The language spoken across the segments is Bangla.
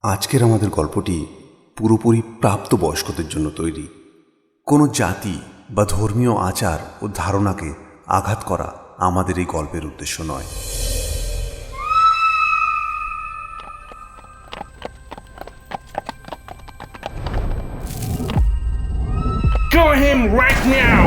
আজকের আমাদের গল্পটি পুরোপুরি প্রাপ্তবয়স্কদের জন্য তৈরি। কোনো জাতি বা ধর্মীয় আচার ও ধারণাকে আঘাত করা আমাদের এই গল্পের উদ্দেশ্য নয়। Kill him right now!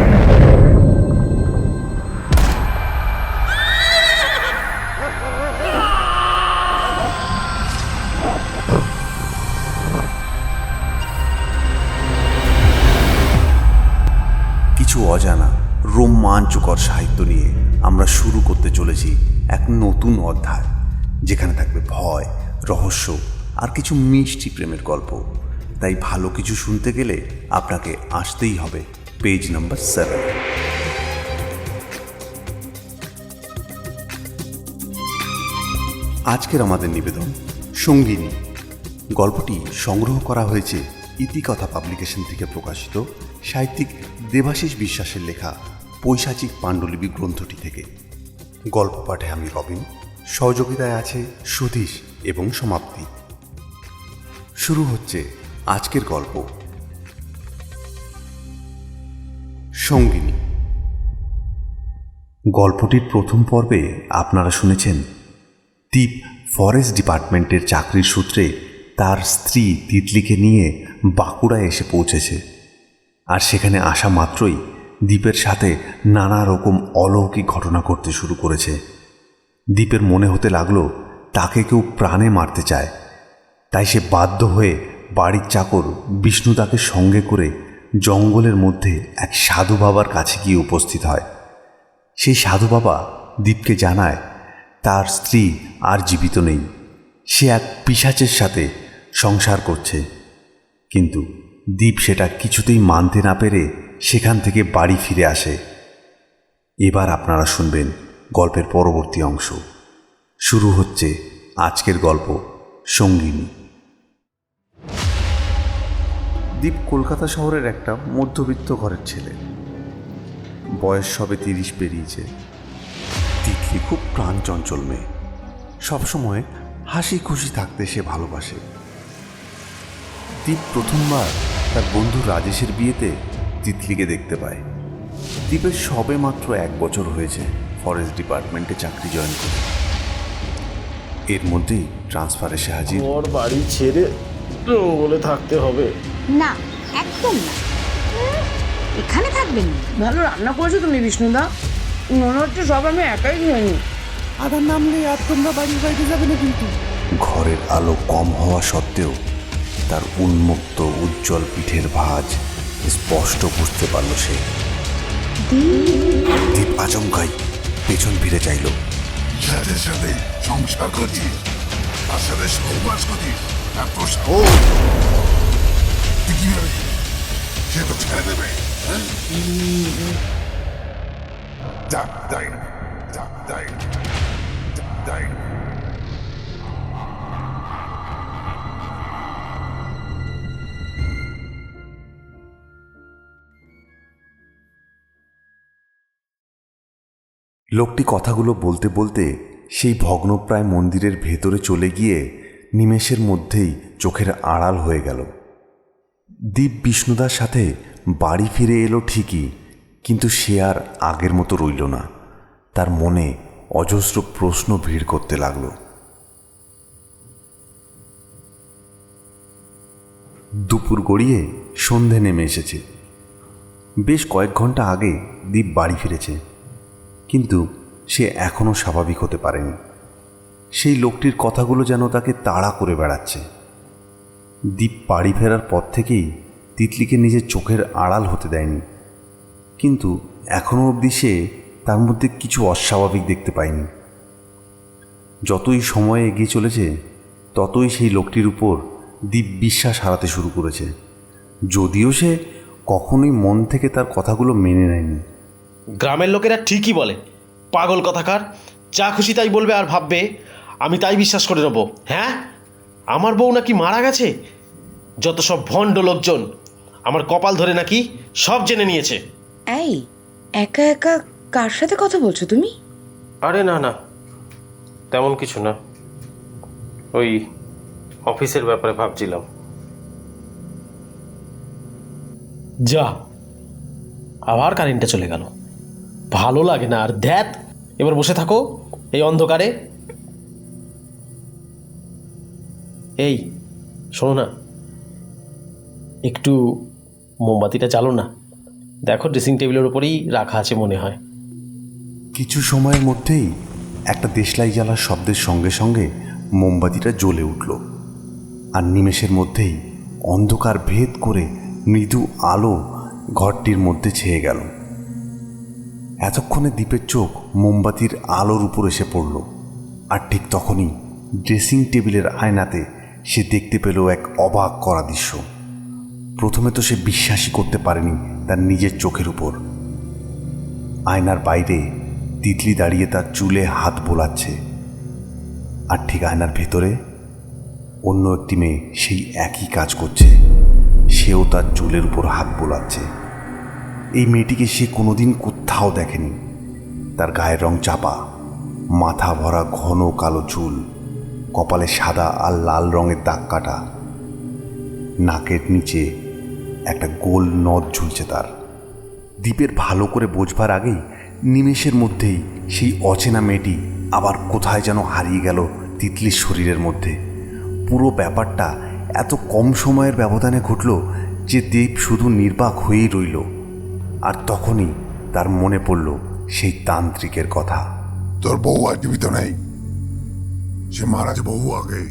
কিছু অজানা রোমাঞ্চকর সাহিত্য নিয়ে আমরা শুরু করতে চলেছি এক নতুন অধ্যায়, যেখানে থাকবে ভয়, রহস্য আর কিছু মিষ্টি প্রেমের গল্প। তাই ভালো কিছু শুনতে গেলে আপনাকে আসতেই হবে পেজ নাম্বার 7। আজকের আমাদের নিবেদন সঙ্গিনী। গল্পটি সংগ্রহ করা হয়েছে ইতিকথা পাবলিকেশন থেকে প্রকাশিত সাহিত্যিক দেবাশিস বিশ্বাসের লেখা পৈশাচিক পাণ্ডুলিপি গ্রন্থটি থেকে। গল্প পাঠে আমি রবিন, সহযোগিতায় আছে সুধীশ এবং সমাপ্তি। শুরু হচ্ছে আজকের গল্প সঙ্গিনী। গল্পটির প্রথম পর্বে আপনারা শুনেছেন দীপ ফরেস্ট ডিপার্টমেন্টের চাকরির সূত্রে তার স্ত্রী তিতলিকে নিয়ে বাঁকুড়ায় এসে পৌঁছেছে। আর সেখানে আসা মাত্রই দীপের সাথে নানা রকম অলৌকিক ঘটনা ঘটতে শুরু করেছে। দীপের মনে হতে লাগলো তাকে কেউ প্রাণে মারতে চায়। তাই সে বাধ্য হয়ে বাড়ির চাকর বিষ্ণুদাকে সঙ্গে করে জঙ্গলের মধ্যে এক সাধু বাবার কাছে গিয়ে উপস্থিত হয়। সেই সাধু বাবা দীপকে জানায় তার স্ত্রী আর জীবিত নেই, সে এক পিশাচের সাথে সংসার করছে। কিন্তু দীপ সেটা কিছুতেই মানতে না পেরে সেখান থেকে বাড়ি ফিরে আসে। এবার আপনারা শুনবেন গল্পের পরবর্তী অংশ। শুরু হচ্ছে আজকের গল্প সঙ্গিনী। দীপ কলকাতা শহরের একটা মধ্যবিত্ত ঘরের ছেলে। বয়স সবে 30 পেরিয়েছে। তিতলি খুব প্রাণচঞ্চল মেয়ে, সবসময় হাসি খুশি থাকতে সে ভালোবাসে। দীপ প্রথমবার তার বন্ধু রাজেশের বিয়েতে তিতলিকে দেখতে পায়। দীপের সবে মাত্র 1 বছর হয়েছে ফরেস্ট ডিপার্টমেন্টে চাকরি জয়েন করে। এর মধ্যেই ট্রান্সফার এসে হাজির। ওর বাড়ি ছেড়ে জঙ্গলে থাকতে হবে না, একদম না, এখানে থাকবেন। ভালো রান্না করেছো তুমি বিষ্ণুদা, মনে হচ্ছে সব আমি একাই খাইনি। আদার নামলে আর তোমরা বাড়ির বাইরে যাবে না কিন্তু। ঘরের আলো কম হওয়া সত্ত্বেও তার উন্মুক্ত উজ্জ্বল পিঠের ভাঁজ স্পষ্ট বুঝতে পারল সে। দীপ আচমকাই পেছন ফিরে চাইল। সাথে সাথে সংসার করছি, তার সাথে সহবাস করছি, এত কিভাবে সে তো ছেড়ে দেবে? যাক যাই যাক যাই যাই। লোকটি কথাগুলো বলতে বলতে সেই ভগ্নপ্রায় মন্দিরের ভেতরে চলে গিয়ে নিমেষের মধ্যেই চোখের আড়াল হয়ে গেল। দীপ বিষ্ণুদার সাথে বাড়ি ফিরে এলো ঠিকই, কিন্তু সে আর আগের মতো রইল না। তার মনে অজস্র প্রশ্ন ভিড় করতে লাগলো। দুপুর গড়িয়ে সন্ধে নেমে এসেছে। বেশ কয়েক ঘন্টা আগে দীপ বাড়ি ফিরেছে, কিন্তু সে এখনও স্বাভাবিক হতে পারেনি। সেই লোকটির কথাগুলো যেন তাকে তাড়া করে বেড়াচ্ছে। দীপ বাড়ি ফেরার পর থেকেই তিতলিকে নিজের চোখের আড়াল হতে দেয়নি, কিন্তু এখনও অবধি সে তার মধ্যে কিছু অস্বাভাবিক দেখতে পায়নি। যতই সময় এগিয়ে চলেছে ততই সেই লোকটির উপর দীপ বিশ্বাস হারাতে শুরু করেছে, যদিও সে কখনোই মন থেকে তার কথাগুলো মেনে নেয়নি। গ্রামের লোকেরা ঠিকই বলে, পাগল কথাকার, যা খুশি তাই বলবে আর ভাববে আমি তাই বিশ্বাস করে নেব। হ্যাঁ, আমার বউ নাকি মারা গেছে, যত সব ভণ্ড লোকজন আমার কপাল ধরে নাকি সব জেনে নিয়েছে। এই একা একা কার সাথে কথা বলছো তুমি? আরে না না, তেমন কিছু না, ওই অফিসের ব্যাপারে ভাবছিলাম। যা, আবার কারেন্টটা চলে গেল। ভালো লাগে না আর। ধ্যাত, এবার বসে থাকো এই অন্ধকারে। এই শোনো না, একটু মোমবাতিটা জ্বালো না। দেখো ড্রেসিং টেবিলের ওপরেই রাখা আছে মনে হয়। কিছু সময়ের মধ্যেই একটা দেশলাই জ্বালার শব্দের সঙ্গে সঙ্গে মোমবাতিটা জ্বলে উঠল, আর নিমেষের মধ্যেই অন্ধকার ভেদ করে মৃদু আলো ঘরটির মধ্যে ছেয়ে গেল। এতক্ষণে দীপের চোখ মোমবাতির আলোর উপর এসে পড়ল, আর ঠিক তখনই ড্রেসিং টেবিলের আয়নাতে সে দেখতে পেল এক অবাক করা দৃশ্য। প্রথমে তো সে বিশ্বাসই করতে পারেনি তার নিজের চোখের উপর। আয়নার বাইরে তিতলি দাঁড়িয়ে তার চুলে হাত বোলাচ্ছে, আর ঠিক আয়নার ভেতরে অন্য একটি মেয়ে সেই একই কাজ করছে। সেও তার চুলের উপর হাত বোলাচ্ছে। এই মেয়েটিকে সে কোনোদিন কোথাও দেখেনি। তার গায়ের রং চাপা, মাথা ভরা ঘন কালো চুল, কপালে সাদা আর লাল রঙের দাগ কাটা, নাকের নিচে একটা গোল নথ ঝুলছে তার। দীপের ভালো করে বোঝবার আগেই নিমেষের মধ্যেই সেই অচেনা মেয়েটি আবার কোথায় যেন হারিয়ে গেল তিতলির শরীরের মধ্যে। পুরো ব্যাপারটা এত কম সময়ের ব্যবধানে ঘটল যে দীপ শুধু নির্বাক হয়েই রইল। আর তখনই তার মনে পড়ল সেই তান্ত্রিকের কথা। তোর বউ আর জীবিত নেই, সে মারা যে বহু আগে।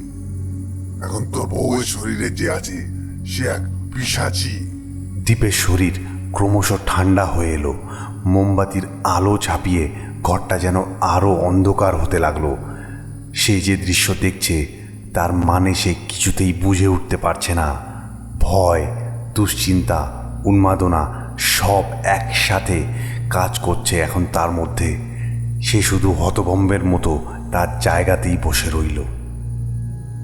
এখন তোর বউয়ের শরীরে যে আছে সে এক পিশাচী। দীপের শরীর ক্রমশ ঠান্ডা হয়ে এলো। মোমবাতির আলো ছাপিয়ে ঘরটা যেন আরও অন্ধকার হতে লাগলো। সে যে দৃশ্য দেখছে তার মানে সে কিছুতেই বুঝে উঠতে পারছে না। ভয়, দুশ্চিন্তা, উন্মাদনা সব একসাথে কাজ করছে এখন তার মধ্যে। সে শুধু হতভম্বের মতো তার জায়গাতেই বসে রইল।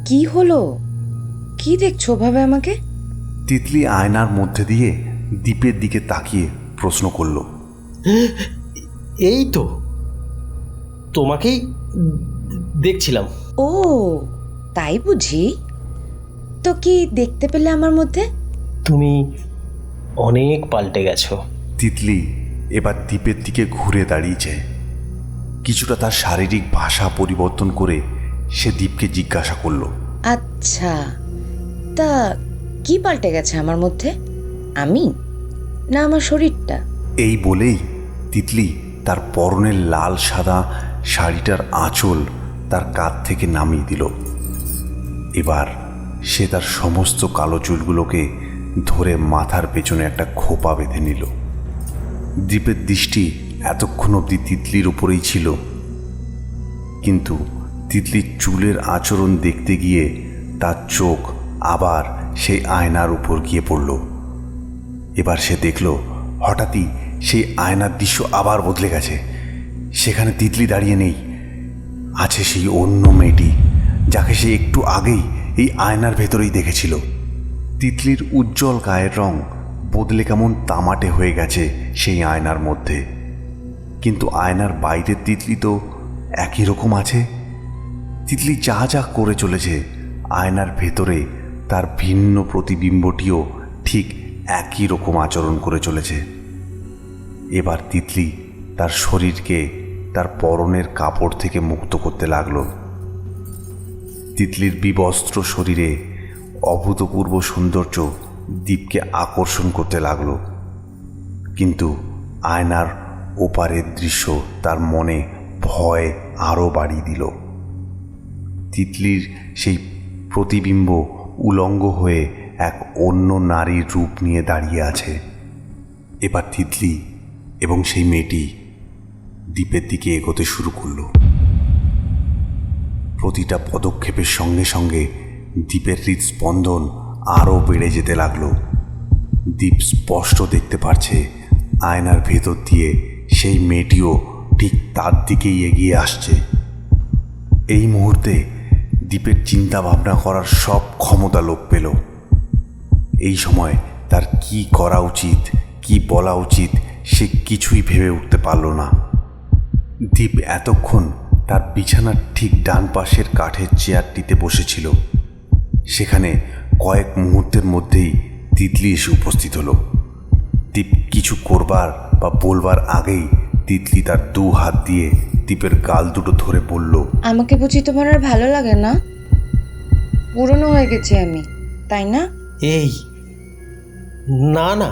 কি হলো? কি দেখছো ভাবে আমাকে? তিতলি আয়নার মধ্যে দিয়ে দীপের দিকে তাকিয়ে প্রশ্ন করল। এই তো তোমাকেই দেখছিলাম। ও তাই বুঝি? তো কি দেখতে পেলে আমার মধ্যে? তুমি অনেক পাল্টে গেছো। তিতলি এবার দীপের দিকে ঘুরে দাঁড়িয়েছে। কিছুটা তার শারীরিক ভাষা পরিবর্তন করে সে দীপকে জিজ্ঞাসা করল, আচ্ছা, তা কি পাল্টে গেছে আমার মধ্যে? আমি না আমার শরীরটা? এই বলেই তিতলি তার পরনের লাল সাদা শাড়িটার আঁচল তার কাঁধ থেকে নামিয়ে দিল। এবার সে তার সমস্ত কালো চুলগুলোকে ধরে মাথার পেছনে একটা খোপা বেঁধে নিল। দীপের দৃষ্টি এতক্ষণ অবধি তিতলির উপরেই ছিল, কিন্তু তিতলির চুলের আচরণ দেখতে গিয়ে তার চোখ আবার সেই আয়নার উপর গিয়ে পড়ল। এবার সে দেখল হঠাৎই সেই আয়নার দৃশ্য আবার বদলে গেছে। সেখানে তিতলি দাঁড়িয়ে নেই, আছে সেই অন্য মেয়েটি যাকে সে একটু আগেই এই আয়নার ভেতরেই দেখেছিল। তিতলির উজ্জ্বল গায়ের রং বদলে কেমন তামাটে হয়ে গেছে সেই আয়নার মধ্যে, কিন্তু আয়নার বাইরের তিতলি তো একই রকম আছে। তিতলি যা যা করে চলেছে আয়নার ভেতরে তার ভিন্ন প্রতিবিম্বটিও ঠিক একই রকম আচরণ করে চলেছে। এবার তিতলি তার শরীরকে তার পরনের কাপড় থেকে মুক্ত করতে লাগলো। তিতলির বিবস্ত্র শরীরে অভূতপূর্ব সৌন্দর্য দীপকে আকর্ষণ করতে লাগলো, কিন্তু আয়নার ওপারের দৃশ্য তার মনে ভয় আরও বাড়িয়ে দিল। তিতলির সেই প্রতিবিম্ব উলঙ্গ হয়ে এক অন্য নারীর রূপ নিয়ে দাঁড়িয়ে আছে। এবার তিতলি এবং সেই মেয়েটি দ্বীপের দিকে এগোতে শুরু করলো। প্রতিটা পদক্ষেপের সঙ্গে সঙ্গে দ্বীপের হৃদস্পন্দন আরও বেড়ে যেতে লাগলো। দ্বীপ স্পষ্ট দেখতে পারছে আয়নার ভেতর দিয়ে সেই মেয়েটিও ঠিক তার দিকেই এগিয়ে আসছে। এই মুহূর্তে দ্বীপের চিন্তা ভাবনা করার সব ক্ষমতা লোপ পেল। এই সময় তার কি করা উচিত, কি বলা উচিত সে কিছুই ভেবে উঠতে পারল না। দ্বীপ এতক্ষণ তার বিছানার ঠিক ডান পাশের কাঠের চেয়ারটিতে বসেছিল। সেখানে কয়েক মুহূর্তের মধ্যেই তিতলি এসে উপস্থিত হলো। দীপ কিছু করবার বা বলবার আগেই তিতলি তার 2 হাত দিয়ে দীপের গাল দুটো ধরে বলল, আমাকে বুঝি তোমার আর ভালো লাগে না? পুরনো হয়ে গেছি আমি, তাই না? এই না না,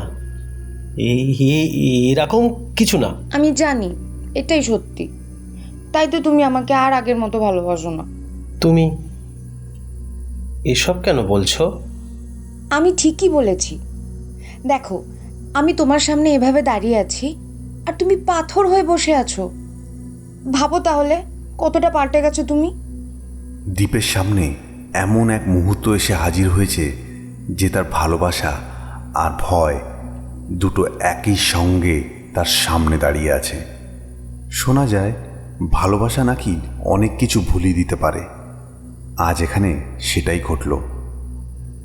এরকম কিছু না। আমি জানি এটাই সত্যি, তাই তো তুমি আমাকে আর আগের মতো ভালোবাসো না। তুমি এসব কেন বলছো? আমি ঠিকই বলেছি। দেখো, আমি তোমার সামনে এভাবে দাঁড়িয়ে আছি আর তুমি পাথর হয়ে বসে আছো। ভাবো তাহলে কতটা পাল্টে গেছো তুমি। দীপের সামনে এমন এক মুহূর্ত এসে হাজির হয়েছে যে তার ভালোবাসা আর ভয় দুটো একই সঙ্গে তার সামনে দাঁড়িয়ে আছে। শোনা যায় ভালোবাসা নাকি অনেক কিছু ভুলিয়ে দিতে পারে। আজ এখানে সেটাই ঘটল।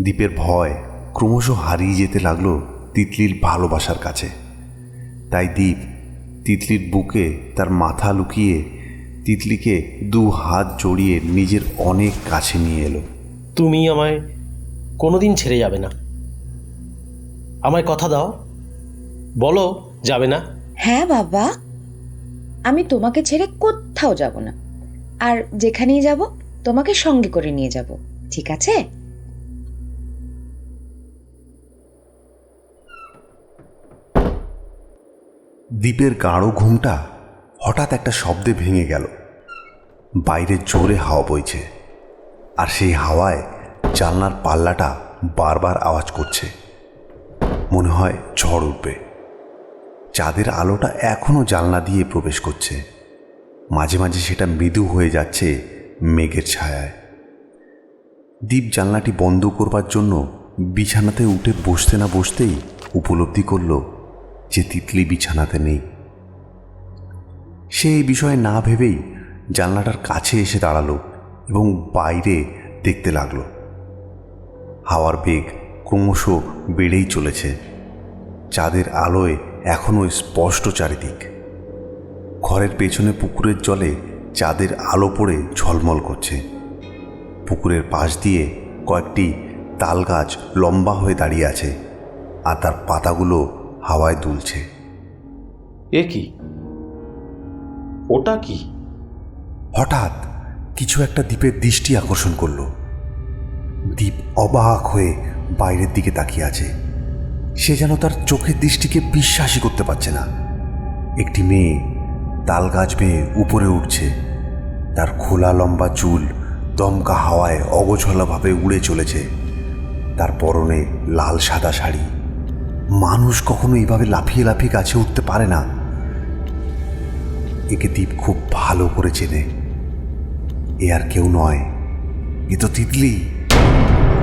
দীপের ভয় ক্রমশ হারিয়ে যেতে লাগলো তিতলির ভালোবাসার কাছে। তাই দীপ তিতলির বুকে তার মাথা লুকিয়ে তিতলিকে 2 হাত জড়িয়ে নিজের অনেক কাছে নিয়ে এলো। তুমি আমায় কোনোদিন ছেড়ে যাবে না, আমায় কথা দাও, বলো যাবে না। হ্যাঁ বাবা, আমি তোমাকে ছেড়ে কোথাও যাব না, আর যেখানেই যাব তোমাকে সঙ্গে করে নিয়ে যাব, ঠিক আছে? দীপের গাঢ় ঘুমটা হঠাৎ একটা শব্দে ভেঙে গেল। বাইরে জোরে হাওয়া বইছে, আর সেই হাওয়ায় জানলার পাল্লাটা বারবার আওয়াজ করছে। মনে হয় ঝড় উঠবে। চাঁদের আলোটা এখনো জানলা দিয়ে প্রবেশ করছে, মাঝে মাঝে সেটা মৃদু হয়ে যাচ্ছে মেঘের ছায়ায়। দীপ জানলাটি বন্ধ করবার জন্য বিছানাতে উঠে বসতে না বসতেই উপলব্ধি করল যে তিতলি বিছানাতে নেই। সে এই বিষয়ে না ভেবেই জানলাটার কাছে এসে দাঁড়ালো এবং বাইরে দেখতে লাগলো। হাওয়ার বেগ ক্রমশ বেড়েই চলেছে। চাঁদের আলোয় এখনো স্পষ্ট চারিদিক। ঘরের পেছনে পুকুরের জলে চাঁদের আলো পড়ে ঝলমল করছে। পুকুরের পাশ দিয়ে কয়েকটি তাল গাছ লম্বা হয়ে দাঁড়িয়ে আছে, আর তার পাতাগুলো হাওয়ায় দুলছে। এ কি? ওটা কি? হঠাৎ কিছু একটা দীপের দৃষ্টি আকর্ষণ করলো। দীপ অবাক হয়ে বাইরের দিকে তাকিয়ে আছে। সে যেন তার চোখের দৃষ্টিকে বিশ্বাসই করতে পারছে না। একটি মেয়ে তাল গাছ বেয়ে উপরে উঠছে। তার খোলা লম্বা চুল দমকা হাওয়ায় অগোছলাভাবে উড়ে চলেছে। তার পরনে লাল সাদা শাড়ি। মানুষ কখনো এইভাবে লাফিয়ে লাফিয়ে গাছে উঠতে পারে না। একে দীপ খুব ভালো করে চেনে। এ আর কেউ নয়, এ তো তিতলি।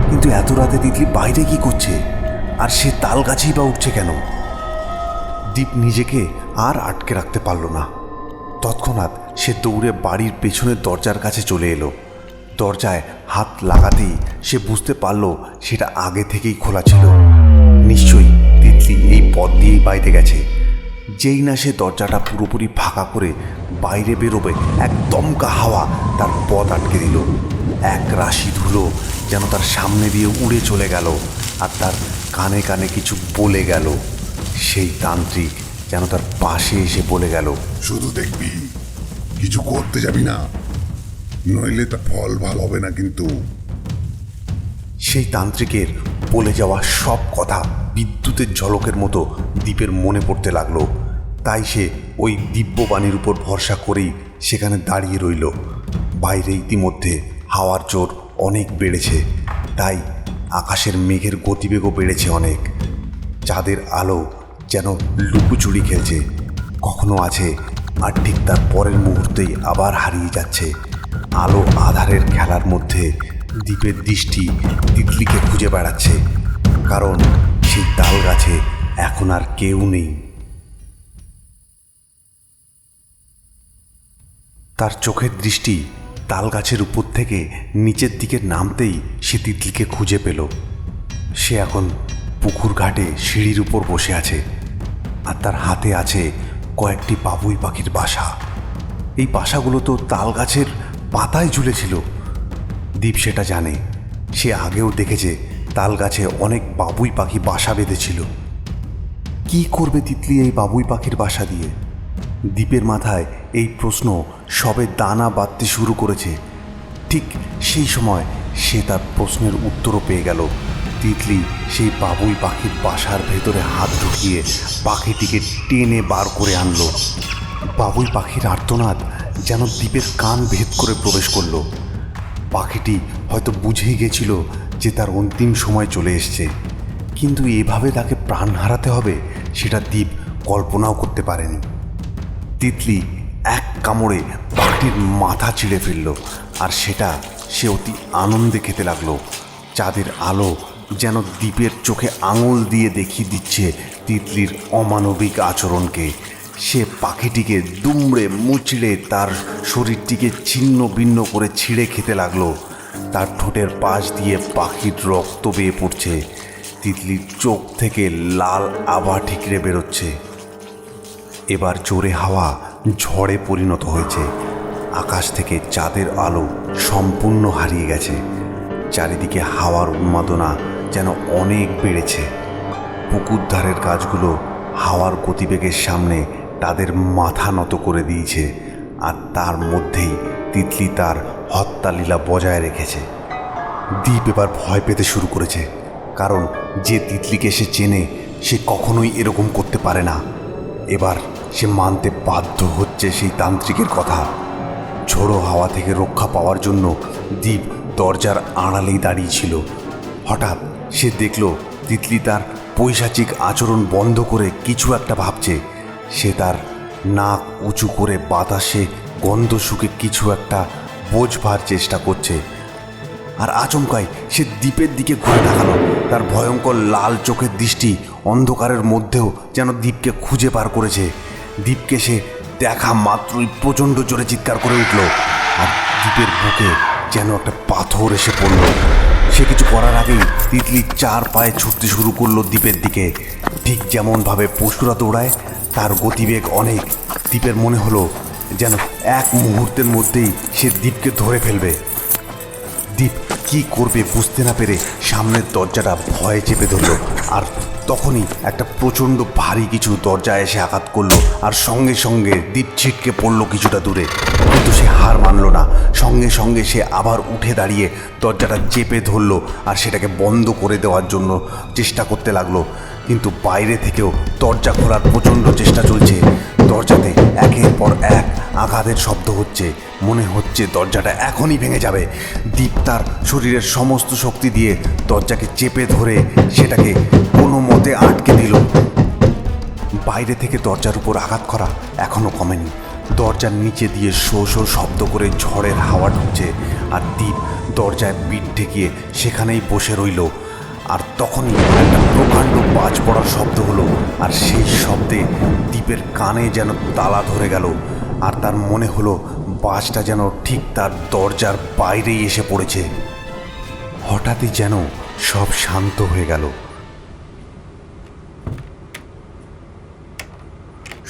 কিন্তু এত রাতে তিতলি বাইরে কি করছে, আর সে তাল গাছেই বা উঠছে কেন? দীপ নিজেকে আর আটকে রাখতে পারল না। তৎক্ষণাৎ সে দৌড়ে বাড়ির পেছনের দরজার কাছে চলে এলো। দরজায় হাত লাগাতেই সে বুঝতে পারল সেটা আগে থেকেই খোলা ছিল। নিশ্চয়ই তিতলি এই পথ দিয়েই বাইরে গেছে। যেই না সে দরজাটা পুরোপুরি ফাঁকা করে বাইরে বেরোবে, এক দমকা হাওয়া তার পথ আটকে দিল। এক রাশি ধুলো যেন তার সামনে দিয়ে উড়ে চলে গেল, আর তার কানে কানে কিছু বলে গেল। সেই তান্ত্রিক যেন তার পাশে এসে বলে গেল, শুধু দেখবি, কিছু করতে যাবি না, নইলে তা ফল ভালো হবে না কিন্তু। সেই তান্ত্রিকের বলে যাওয়া সব কথা বিদ্যুতের ঝলকের মতো দীপের মনে পড়তে লাগলো। তাই সে ওই দিব্যবাণীর উপর ভরসা করেই সেখানে দাঁড়িয়ে রইল। বাইরে ইতিমধ্যে হাওয়ার জোর অনেক বেড়েছে, তাই আকাশের মেঘের গতিবেগও বেড়েছে অনেক। চাঁদের আলো যেন লুকোচুরি খেলছে, কখনো আছে আর ঠিক তার পরের মুহূর্তেই আবার হারিয়ে যাচ্ছে। আলো আধারের খেলার মধ্যে দীপের দৃষ্টি তিতলিকে খুঁজে বেড়াচ্ছে, কারণ সেই তাল গাছে এখন আর কেউ নেই। তার চোখের দৃষ্টি তাল গাছের উপর থেকে নিচের দিকে নামতেই সে তিতলিকে খুঁজে পেল। সে এখন পুকুর ঘাটে সিঁড়ির উপর বসে আছে, আর তার হাতে আছে কয়েকটি বাবুই পাখির বাসা। এই বাসাগুলো তো তাল গাছের পাতায় ঝুলেছিল। দীপ সেটা জানে, সে আগেও দেখেছে তাল গাছে অনেক বাবুই পাখি বাসা বেঁধেছিল। কি করবে তিতলি এই বাবুই পাখির বাসা দিয়ে? দ্বীপের মাথায় এই প্রশ্ন সবে দানা বাঁধতে শুরু করেছে। ঠিক সেই সময় সে তার প্রশ্নের উত্তরও পেয়ে গেল। তিতলি সেই বাবুই পাখির বাসার ভেতরে হাত ঢুকিয়ে পাখিটিকে টেনে বার করে আনলো। বাবুই পাখির আর্তনাদ যেন দ্বীপের কান ভেদ করে প্রবেশ করলো। পাখিটি হয়তো বুঝেই গেছিল যে তার অন্তিম সময় চলে এসছে, কিন্তু এভাবে তাকে প্রাণ হারাতে হবে সেটা দ্বীপ কল্পনাও করতে পারেনি। তিতলি এক কামড়ে পাখিটির মাথা ছিঁড়ে ফেলল, আর সেটা সে অতি আনন্দে খেতে লাগলো। চাঁদের আলো যেন দ্বীপের চোখে আঙুল দিয়ে দেখিয়ে দিচ্ছে তিতলির অমানবিক আচরণকে। সে পাখিটিকে দুমড়ে মুচড়ে তার শরীরটিকে ছিন্ন ভিন্ন করে ছিঁড়ে খেতে লাগলো। তার ঠোঁটের পাশ দিয়ে পাখির রক্ত বেয়ে পড়ছে। তিতলির চোখ থেকে লাল আভা ঠিকরে বেরোচ্ছে। এবার জোরে হাওয়া ঝড়ে পরিণত হয়েছে। আকাশ থেকে চাঁদের আলো সম্পূর্ণ হারিয়ে গেছে। চারিদিকে হাওয়ার উন্মাদনা যেন অনেক বেড়েছে। পুকুর ধারের গাছগুলো হাওয়ার গতিবেগের সামনে তাদের মাথা নত করে দিয়েছে, আর তার মধ্যেই তিতলি তার হত্যালীলা বজায় রেখেছে। দ্বীপ এবার ভয় পেতে শুরু করেছে, কারণ যে তিতলিকে সে চেনে সে কখনোই এরকম করতে পারে না। এবার সে মানতে বাধ্য হচ্ছে সেই তান্ত্রিকের কথা। ঝোড়ো হাওয়া থেকে রক্ষা পাওয়ার জন্য দ্বীপ দরজার আড়ালেই দাঁড়িয়েছিল। হঠাৎ সে দেখল তিতলি তার পৈশাচিক আচরণ বন্ধ করে কিছু একটা ভাবছে। সে তার নাক উঁচু করে বাতাসে গন্ধ শুকে কিছু একটা বোঝবার চেষ্টা করছে। আর আচমকাই সে দ্বীপের দিকে ঘুরে তাকালো। তার ভয়ঙ্কর লাল চোখের দৃষ্টি অন্ধকারের মধ্যেও যেন দ্বীপকে খুঁজে বার করেছে। দ্বীপকে সে দেখা মাত্রই প্রচণ্ড জোরে চিৎকার করে উঠল, আর দ্বীপের বুকে যেন একটা পাথর এসে পড়ল। সে কিছু করার আগেই তিতলি চার পায়ে ছুটতে শুরু করলো দ্বীপের দিকে। ঠিক যেমনভাবে পশুরা দৌড়ায়, তার গতিবেগ অনেক। দ্বীপের মনে হলো যেন এক মুহূর্তের মধ্যেই সে দ্বীপকে ধরে ফেলবে। দ্বীপ কি করবে বুঝতে না পেরে সামনের দরজাটা ভয়ে চেপে ধরল, আর তখনই একটা প্রচণ্ড ভারী কিছু দরজায় এসে আঘাত করলো, আর সঙ্গে সঙ্গে দ্বীপ ছিটকে পড়লো কিছুটা দূরে। কিন্তু সে হার মানল না। সঙ্গে সঙ্গে সে আবার উঠে দাঁড়িয়ে দরজাটা চেপে ধরলো, আর সেটাকে বন্ধ করে দেওয়ার জন্য চেষ্টা করতে লাগলো। কিন্তু বাইরে থেকেও দরজা খোলার প্রচণ্ড চেষ্টা চলছে। দরজাতে একের পর এক আঘাতের শব্দ হচ্ছে। মনে হচ্ছে দরজাটা এখনই ভেঙে যাবে। দ্বীপ তার শরীরের সমস্ত শক্তি দিয়ে দরজাকে চেপে ধরে সেটাকে কোনো মতে আটকে দিল। বাইরে থেকে দরজার উপর আঘাত করা এখনও কমেনি। দরজার নিচে দিয়ে শো শো শব্দ করে ঝড়ের হাওয়া ঢুকছে, আর দ্বীপ দরজায় পিঠ ঠেকিয়ে সেখানেই বসে রইল। আর তখনই একটা প্রকাণ্ড বাজ পড়ার শব্দ হলো, আর সেই শব্দে দ্বীপের কানে যেন তালা ধরে গেল। আর তার মনে হলো বাজটা যেন ঠিক তার দরজার বাইরেই এসে পড়েছে। হঠাৎই যেন সব শান্ত হয়ে গেল।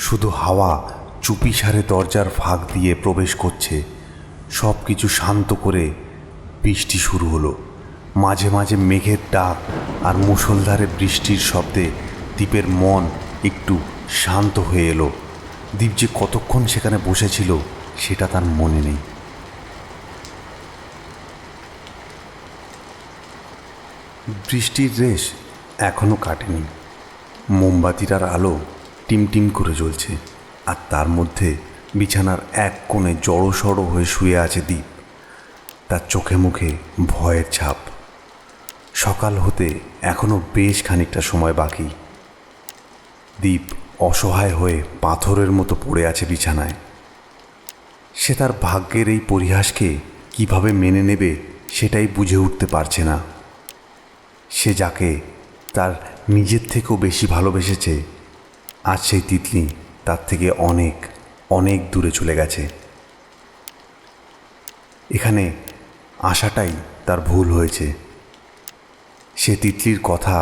শুধু হাওয়া চুপিসারে দরজার ফাঁক দিয়ে প্রবেশ করছে। সব কিছু শান্ত করে বৃষ্টি শুরু হলো। মাঝে মাঝে মেঘের ডাক আর মুষলধারে বৃষ্টির শব্দে দ্বীপের মন একটু শান্ত হয়ে এলো। দ্বীপ যে কতক্ষণ সেখানে বসেছিল সেটা তার মনে নেই। বৃষ্টির রেশ এখনো কাটেনি। মোমবাতিটার আলো টিমটিম করে জ্বলছে, আর তার মধ্যে বিছানার এক কোণে জড়সড় হয়ে শুয়ে আছে দ্বীপ। তার চোখে মুখে ভয়ের ছাপ। সকাল হতে এখনো বেশ খানিকটা সময় বাকি। দ্বীপ অসহায় হয়ে পাথরের মতো পড়ে আছে বিছানায়। সে তার ভাগ্যের এই পরিহাসকে কিভাবে মেনে নেবে সেটাই বুঝে উঠতে পারছে না। সে যাকে তার নিজের থেকেও বেশি ভালোবেসেছে, আজ সেই তিতলি তার থেকে অনেক অনেক দূরে চলে গেছে। এখানে আসাটাই তার ভুল হয়েছে। সে তিতলির কথা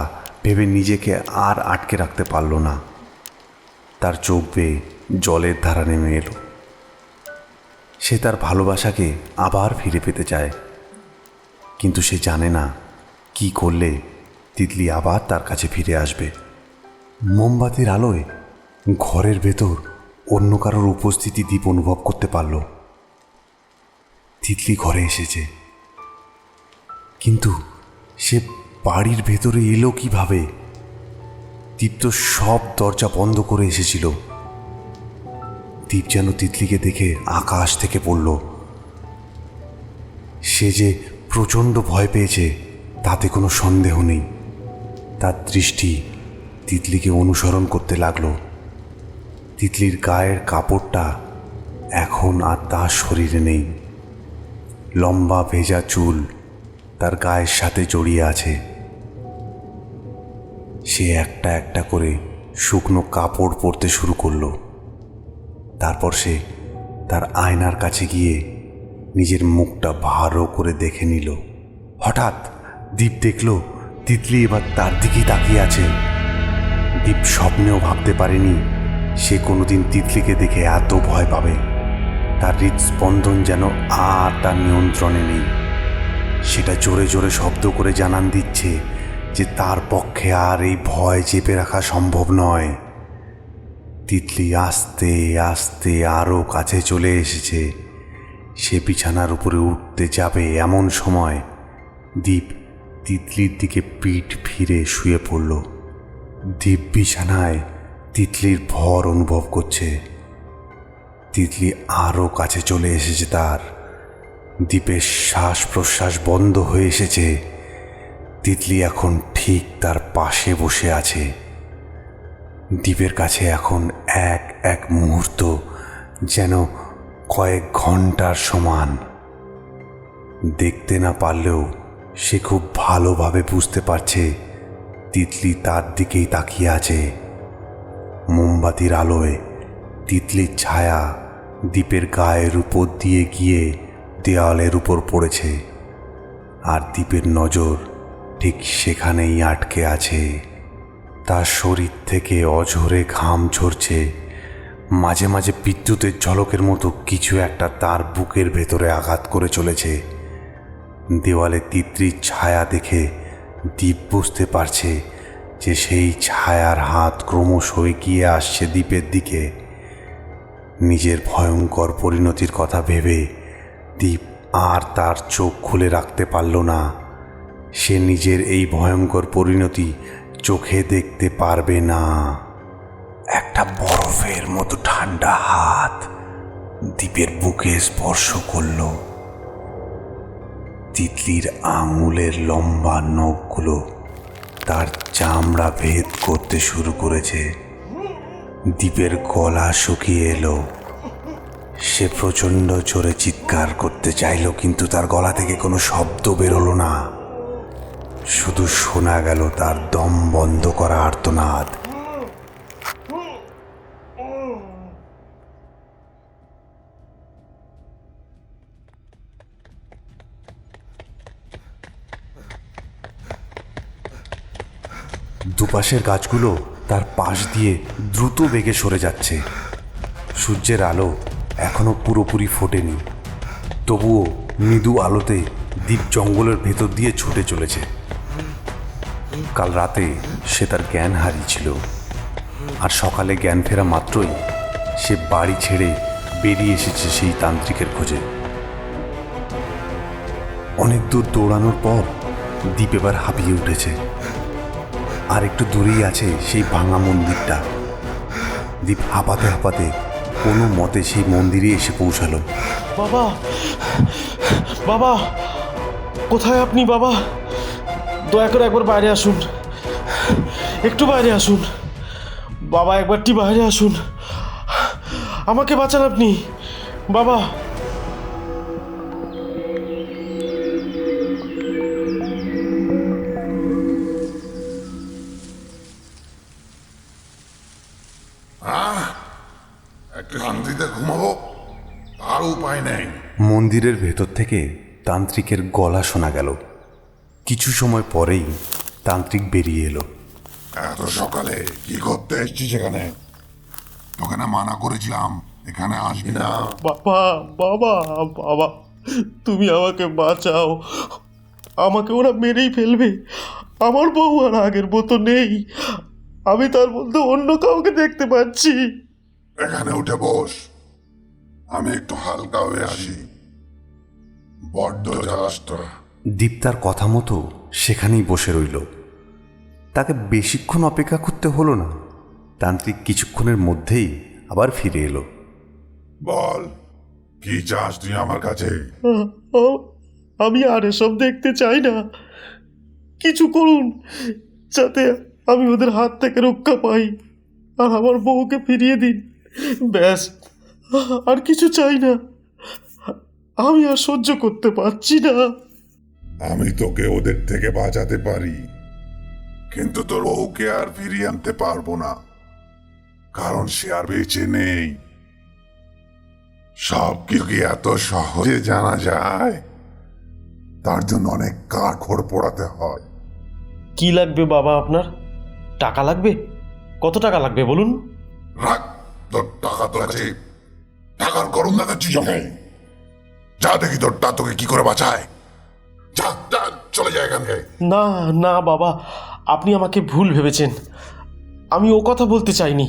ভেবে নিজেকে আর আটকে রাখতে পারল না। তার চোখ বেয়ে জলের ধারা নেমে এলো। সে তার ভালোবাসাকে আবার ফিরে পেতে চায়। কিন্তু সে জানে না কি করলে তিতলি আবার তার কাছে ফিরে আসবে। মোমবাতির আলোয় ঘরের ভেতর অন্য কারোর উপস্থিতি দীপ অনুভব করতে পারল। তিতলি ঘরে এসেছে, কিন্তু সে বাড়ির ভেতরে এলো কিভাবে? দীপ তো সব দরজা বন্ধ করে এসেছিল। দীপ যেন তিতলিকে দেখে আকাশ থেকে পড়ল। সে যে প্রচণ্ড ভয় পেয়েছে তাতে কোনো সন্দেহ নেই। তার দৃষ্টি তিতলিকে অনুসরণ করতে লাগলো। তিতলির গায়ের কাপড়টা এখন আর তার শরীরে নেই। লম্বা ভেজা চুল তার গায়ের সাথে জড়িয়ে আছে। সে একটা একটা করে শুকনো কাপড় পরতে শুরু করলো। তারপর সে তার আয়নার কাছে গিয়ে নিজের মুখটা ভালো করে দেখে নিল। হঠাৎ দীপ দেখল তিতলি এবার তার দিকেই তাকিয়ে আছে। দীপ স্বপ্নেও ভাবতে পারেনি সে কোনোদিন তিতলিকে দেখে এত ভয় পাবে। তার হৃদস্পন্দন যেন আর তার নিয়ন্ত্রণে নেই। সেটা জোরে জোরে শব্দ করে জানান দিচ্ছে যে তার পক্ষে আর এই ভয় চেপে রাখা সম্ভব নয়। তিতলি আস্তে আস্তে আরও কাছে চলে এসেছে। সে বিছানার উপরে উঠতে যাবে এমন সময় দীপ তিতলির দিকে পিঠ ফিরে শুয়ে পড়ল। দীপ বিছানায় তিতলির ভর অনুভব করছে। তিতলি আরও কাছে চলে এসেছে তার। দীপের শ্বাস প্রশ্বাস বন্ধ হয়ে এসেছে। তিতলি এখন ঠিক তার পাশে বসে আছে। দীপের কাছে এখন এক এক মুহূর্ত যেন কয়েক ঘন্টার সমান। দেখতে না পারলেও সে খুব ভালোভাবে বুঝতে পারছে তিতলি তার দিকেই তাকিয়ে আছে। মোমবাতির আলোয় তিতলির ছায়া দীপের গায়ের উপর দিয়ে গিয়ে দেওয়ালের উপর পড়েছে, আর দীপের নজর ঠিক সেখানেই আটকে আছে। তার শরীর থেকে অঝরে ঘাম ঝরছে। মাঝে মাঝে বিদ্যুতের ঝলকের মতো কিছু একটা তার বুকের ভেতরে আঘাত করে চলেছে। দেওয়ালে তিতলির ছায়া দেখে দীপ বুঝতে পারছে যে সেই ছায়ার হাত ক্রমশ এগিয়ে আসছে দীপের দিকে। নিজের ভয়ঙ্কর পরিণতির কথা ভেবে দীপ আর তার চোখ খুলে রাখতে পারল না। সে নিজের এই ভয়ঙ্কর পরিণতি চোখে দেখতে পারবে না। একটা বরফের মতো ঠান্ডা হাত দীপের বুকে স্পর্শ করল। তিতলির আঙুলের লম্বা নখগুলো তার চামড়া ভেদ করতে শুরু করেছে। দীপের গলা শুকিয়ে এলো। সে প্রচণ্ড জোরে চিৎকার করতে চাইল, কিন্তু তার গলা থেকে কোনো শব্দ বেরোলো না। শুধু শোনা গেল তার দম বন্ধ করা আর্তনাদ। দুপাশের গাছগুলো তার পাশ দিয়ে দ্রুত বেগে সরে যাচ্ছে। সূর্যের আলো এখনো পুরোপুরি ফোটেনি, তবুও মৃদু আলোতে দ্বীপ জঙ্গলের ভেতর দিয়ে ছুটে চলেছে। কাল রাতে সে তার জ্ঞান হারিয়েছিল, আর সকালে জ্ঞান ফেরা মাত্রই সে বাড়ি ছেড়ে বেরিয়ে এসেছে সেই তান্ত্রিকের খোঁজে। অনেক দূর দৌড়ানোর পর দ্বীপ এবার হাঁপিয়ে উঠেছে। আর একটু দূরেই আছে সেই ভাঙা মন্দিরটা। দ্বীপ হাঁপাতে হাঁপাতে কোনো মতে সেই মন্দিরে এসে পৌঁছালো। বাবা, বাবা, কোথায় আপনি বাবা? দয়া করে একবার বাইরে আসুন, একটু বাইরে আসুন বাবা, একবারটি বাইরে আসুন, আমাকে বাঁচান আপনি বাবা। একটু শান্তিতে ঘুমাবো, তার উপায় নেই। মন্দিরের ভেতর থেকে তান্ত্রিকের গলা শোনা গেল। কিছু সময় পরেই তান্ত্রিক বেরিয়ে এলো। এত সকালে কি করতে এসছিস এখানে? তোকে না মানা করেছিলাম এখানে আসবি না। বাবা, বাবা, বাবা, তুমি আমাকে বাঁচাও, আমাকে ওরা মেরেই ফেলবে। আমার বউ আর আগের মতো নেই, আমি তার মধ্যে অন্য কাউকে দেখতে পাচ্ছি। এখানে উঠে বস, আমি একটু হালকা হয়ে আসি। বড্ড জ্বালাস তোরা। দীপ তার কথা মতো সেখানেই বসে রইল। তাকে বেশিক্ষণ অপেক্ষা করতে হলো না। তান্ত্রিক কিছুক্ষণের মধ্যেই আবার ফিরে এলো। বল, কি চাস তুই আমার কাছে? আমি আর এসব দেখতে চাই না, কিছু করুন যাতে আমি ওদের হাত থেকে রক্ষা পাই, আর আমার বউকে ফিরিয়ে দিন, ব্যাস, আর কিছু চাই না। আমি আর সহ্য করতে পারছি না। আমি তোকে ওদের থেকে বাঁচাতে পারি, কিন্তু তোর বউকে আর ফিরিয়ে আনতে পারবো না, কারণ সে আর বেঁচে নেই। সব কিছু কি এত সহজে জানা যায়? তার জন্য অনেক কাঠখড় পোড়াতে হয়। কি লাগবে বাবা আপনার? টাকা লাগবে? কত টাকা লাগবে বলুন? রাখ, তোর টাকা তো আছে, টাকার গরম দেখাচ্ছি যখন। যা দেখি তোরটা তোকে কি করে বাঁচায়। যা যা, চলে যায় এখান থেকে। না না বাবা, আপনি আমাকে ভুল ভেবেছেন, আমি ও কথা বলতে চাইনি,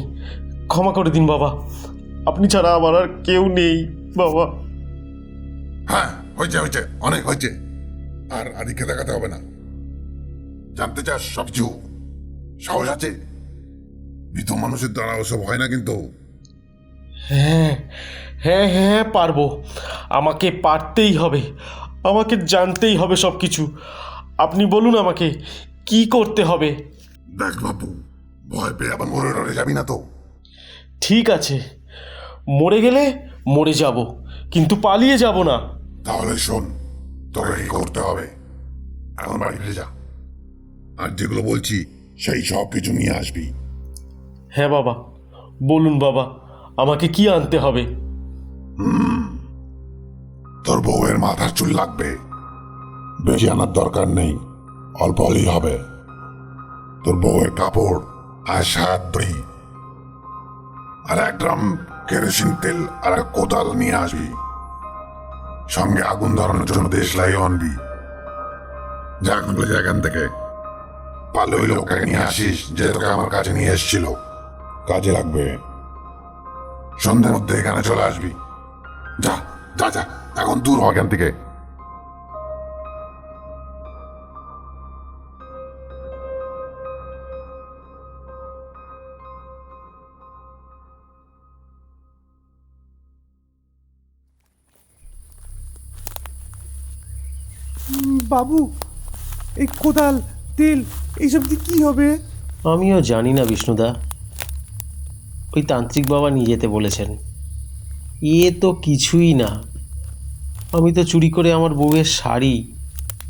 ক্ষমা করে দিন বাবা, আপনি ছাড়া আমার আর কেউ নেই বাবা। হ্যাঁ, হয়েছে হয়েছে, অনেক হয়েছে, আর আদিকে দেখাতে হবে না। জানতে চাস সবকিছু? সাহস আছে? মৃত মানুষের দ্বারা ওসব হয় না কিন্তু। হ্যাঁ হ্যাঁ হ্যাঁ পারবো, আমাকে পারতেই হবে, আমাকে জানতেই হবে সব কিছু। আপনি বলুন আমাকে কি করতে হবে। দেখ বাবু, ভয় পেয়ে আবার মরে টরে যাবি না তো। ঠিক আছে, মরে গেলে মরে যাব, কিন্তু পালিয়ে যাব না। তাহলে শোন, তোকে কি করতে হবে, এখন বাড়ি ফিরে যা, আর যেগুলো বলছি সেই সব কিছু নিয়ে আসবি। হ্যাঁ বাবা, বলুন বাবা, আমাকে কি আনতে হবে? তোর বউয়ের মাথার চুল লাগবে, বেশি আনার দরকার নেই, অল্প হলেই হবে। তোর বউয়ের কাপড় আর সাত দই, আর 1 গ্রাম কেরোসিন তেল আর এক কোদাল নিয়ে আসবি। সঙ্গে আগুন ধরানোর জন্য দেশলাই আনবি। যা এখন বলে যা এখান থেকে। পারলে ওই লোকটাকে নিয়ে আসিস যে তোকে আমার কাছে নিয়ে এসেছিল, কাজে লাগবে। সন্ধ্যের মধ্যে এখানে চলে আসবি। যা যা যা, এখন দূর হ এখান থেকে। বাবু, এই কোদাল তেল এইসব দিয়ে কি হবে? আমিও জানি না বিষ্ণুদা, ওই তান্ত্রিক বাবা নিয়ে যেতে বলেছেন। এ তো কিছুই না, আমি তো চুরি করে আমার বউয়ের শাড়ি,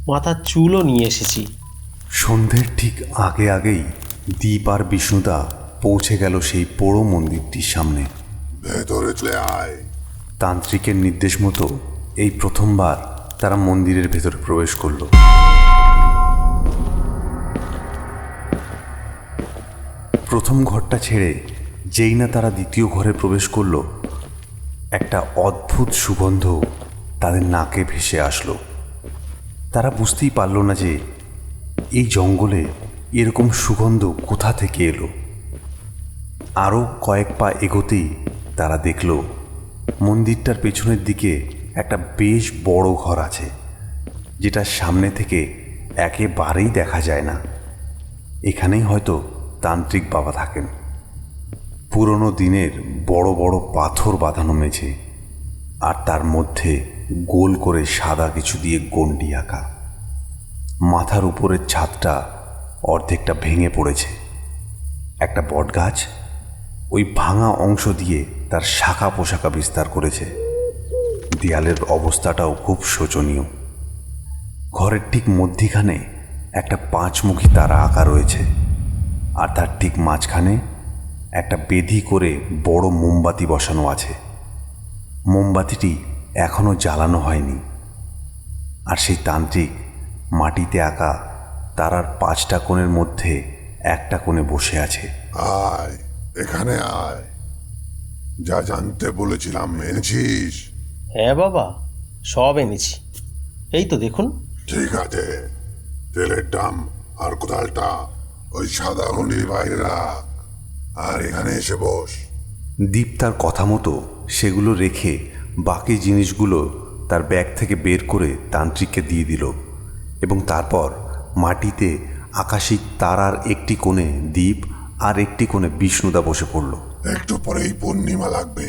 মাথার চুলও নিয়ে এসেছি। সন্ধ্যের ঠিক আগে আগেই দীপ আর বিষ্ণুদা পৌঁছে গেল সেই পোড়ো মন্দিরটির সামনে। ভেতরে চলে আয়। তান্ত্রিকের নির্দেশ মতো এই প্রথমবার তারা মন্দিরের ভেতরে প্রবেশ করল। প্রথম ঘরটা ছেড়ে যেই না তারা দ্বিতীয় ঘরে প্রবেশ করল, একটা অদ্ভুত সুগন্ধ তাদের নাকে ভেসে আসলো। তারা বুঝতেই পারল না যে এই জঙ্গলে এরকম সুগন্ধ কোথা থেকে এলো। আরও কয়েক পা এগোতেই তারা দেখল মন্দিরটার পেছনের দিকে একটা বেশ বড় ঘর আছে, যেটা সামনে থেকে একেবারেই দেখা যায় না। এখানেই হয়তো তান্ত্রিক বাবা থাকেন। পুরনো দিনের বড় বড় পাথর বাঁধানো মেঝে, আর তার মধ্যে গোল করে সাদা কিছু দিয়ে গণ্ডি আঁকা। মাথার উপরের ছাদটা অর্ধেকটা ভেঙে পড়েছে। একটা বটগাছ ওই ভাঙা অংশ দিয়ে তার শাখা পোশাকা বিস্তার করেছে। দেয়ালের অবস্থাটাও খুব শোচনীয়। ঘরের ঠিক মধ্যিখানে একটা 5মুখী তারা আঁকা রয়েছে, আর তার ঠিক মাঝখানে একটা বেধি করে বড় মোমবাতি বসানো আছে। মোমবাতিটি এখনো জ্বালানো হয়নি। আর সেই তান্ত্রিক মাটিতে আঁকা তারার 5টা কোণের মধ্যে একটা কোণে বসে আছে। আয়, এখানে আয়। যা জানতে বলেছিলাম এনেছিস? হ্যাঁ বাবা, সব এনেছি, এই তো দেখুন। ঠিক আছে, তেলের ডাম আর কোদালটা ওই সাদা গন্ডির বাইরে রাখ, আর এখানে এসে বস। দীপ তার কথা মতো সেগুলো রেখে বাকি জিনিসগুলো তার ব্যাগ থেকে বের করে তান্ত্রিককে দিয়ে দিল এবং তারপর মাটিতে আকাশিক তারার একটি কোণে দীপ আর একটি কোণে বিষ্ণুদা বসে পড়ল। একটু পরেই পূর্ণিমা লাগবে,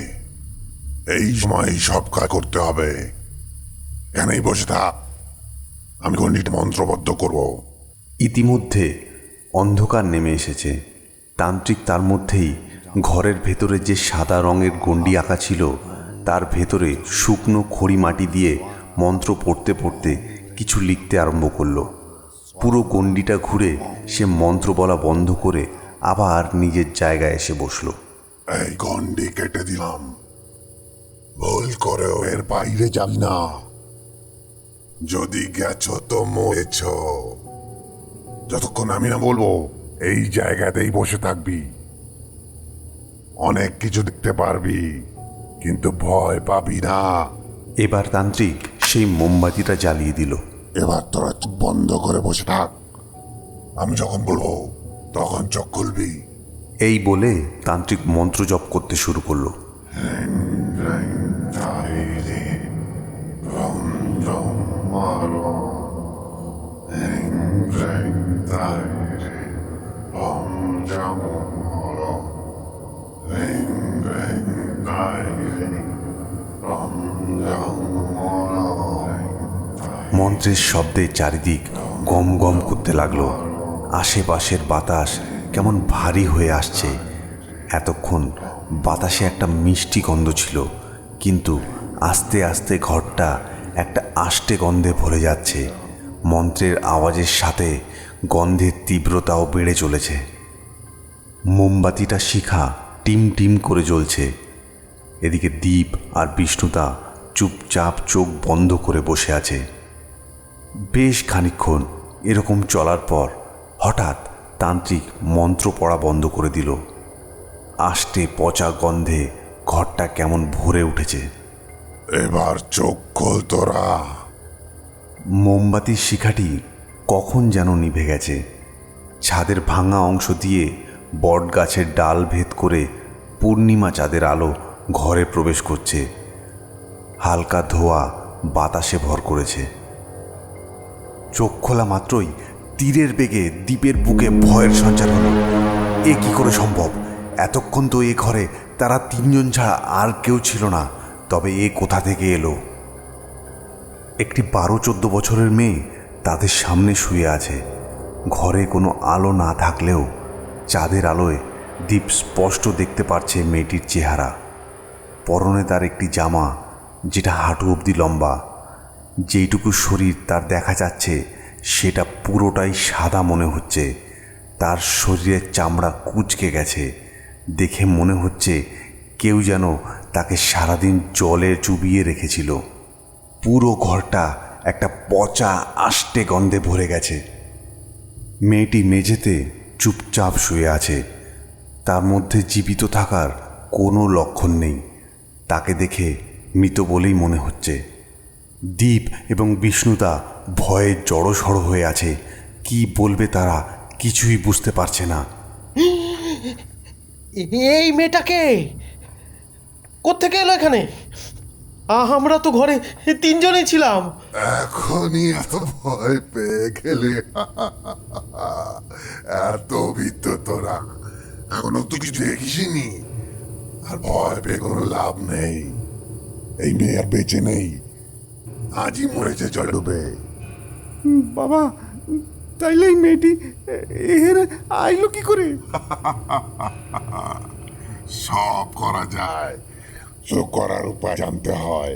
এই সময় সব কাজ করতে হবে। এখানেই বসে থাক, আমি গন্ডিটা মন্ত্রবদ্ধ করব। ইতিমধ্যে অন্ধকার নেমে এসেছে। তান্ত্রিক তার মধ্যেই ঘরের ভেতরে যে সাদা রঙের গণ্ডি আঁকা ছিল তার ভেতরে শুকনো খড়ি মাটি দিয়ে মন্ত্র পড়তে পড়তে কিছু লিখতে আরম্ভ করলো। পুরো গণ্ডিটা ঘুরে সে মন্ত্র বলা বন্ধ করে আবার নিজের জায়গায় এসে বসলো। এই গন্ডি কেটে দিলাম, ভুল করেও এর বাইরে যাবি না। যদি গেছো তো মরেছ। যতক্ষণ আমি না বলবো এই জায়গাতেই বসে থাকবি। অনেক কিছু দেখতে পারবি, কিন্তু ভয় পাবি না। এবার তান্ত্রিক সেই মোমবাতিটা জ্বালিয়ে দিল। এবার তোরা চোখ বন্ধ করে বসে থাক, আমি যখন বলবো তখন চোখ খুলবি। এই বলে তান্ত্রিক মন্ত্র জপ করতে শুরু করলো। মন্ত্রের শব্দে চারিদিক গম গম করতে লাগলো। আশেপাশের বাতাস কেমন ভারী হয়ে আসছে। এতক্ষণ বাতাসে একটা মিষ্টি গন্ধ ছিল, কিন্তু আস্তে আস্তে ঘরটা একটা আষ্টে গন্ধে ভরে যাচ্ছে। মন্ত্রের আওয়াজের সাথে গন্ধের তীব্রতাও বেড়ে চলেছে। মোমবাতিটা শিখা টিম টিম করে জ্বলছে। এদিকে দীপ আর বিষ্ণুদা চুপচাপ চোখ বন্ধ করে বসে আছে। বেশ খানিকক্ষণ এরকম চলার পর হঠাৎ তান্ত্রিক মন্ত্র পড়া বন্ধ করে দিল। আষ্টে পচা গন্ধে ঘরটা কেমন ভরে উঠেছে। এবার চোখ খোল তোরা। মোমবাতির শিখাটি কখন যেন নিভে গেছে। ছাদের ভাঙা অংশ দিয়ে বট গাছের ডাল ভেদ করে পূর্ণিমা চাঁদের আলো ঘরে প্রবেশ করছে। হালকা ধোঁয়া বাতাসে ভর করেছে। চোখ খোলা মাত্রই তীরের বেগে দ্বীপের বুকে ভয়ের সঞ্চার হলো। এ কি করে সম্ভব? এতক্ষণ তো এ ঘরে তারা তিনজন ছাড়া আর কেউ ছিল না, তবে এ কোথা থেকে এলো? একটি 12-14 বছরের মেয়ে তাদের সামনে শুয়ে আছে। ঘরে কোনো আলো না থাকলেও চাঁদের আলোয় দীপ স্পষ্ট দেখতে পারছে মেয়েটির চেহারা। পরনে তার একটি জামা যেটা হাঁটু অবধি লম্বা। যেইটুকু শরীর তার দেখা যাচ্ছে সেটা পুরোটাই সাদা মনে হচ্ছে। তার শরীরের চামড়া কুঁচকে গেছে। দেখে মনে হচ্ছে কেউ যেন তাকে সারাদিন জলে চুবিয়ে রেখেছিল। পুরো ঘরটা একটা পচা আষ্টে গন্ধে ভরে গেছে। মেয়েটি মেঝেতে চুপচাপ শুয়ে আছে। তার মধ্যে জীবিত থাকার কোনো লক্ষণ নেই। তাকে দেখে মৃত বলেই মনে হচ্ছে। দীপ এবং বিষ্ণুদা ভয়ে জড়সড় হয়ে আছে। কি বলবে তারা কিছুই বুঝতে পারছে না। এই মেয়েটাকে কোত্থেকে এলো এখানে? আমরা তো ঘরে তিনজনই ছিলাম। এখনই এত ভয় পেয়ে গেলে? এত ভীত তোরা, এখনো তো কিছু দেখিসনি। আর ভয় পেয়ে কোনো লাভ নেই। এই মেয়ে আর বেঁচে নেই, আজই মরেছে জল ডুবে। বাবা, তাইলে এই মেয়েটি এখানে আইলো কি করে? সব করা যায়, চোখ করার উপায় জানতে হয়।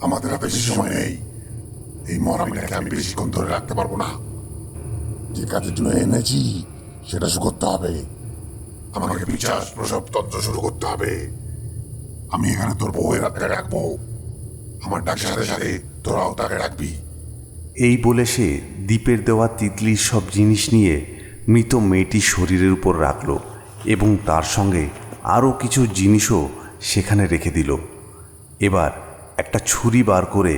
আমাদের আর বেশি সময় নেই। এই মরা মেয়েটাকে আমি বেশিক্ষণ ধরে রাখতে পারবো না। যে কাজের জন্য এনেছি সেটা শুরু করতে হবে। আমাকে বিচার প্রসব তন্ত্র শুরু করতে হবে। আমি এখানে তোর বউয়ের হাতে রাখবো। আমার ডাকের সাথে সাথে তোরাও তাকে রাখবি। এই বলে সে দীপের দেওয়া তিতলির সব জিনিস নিয়ে মৃত মেয়েটির শরীরের উপর রাখল এবং তার সঙ্গে আরও কিছু জিনিসও সেখানে রেখে দিল। এবার একটা ছুরি বার করে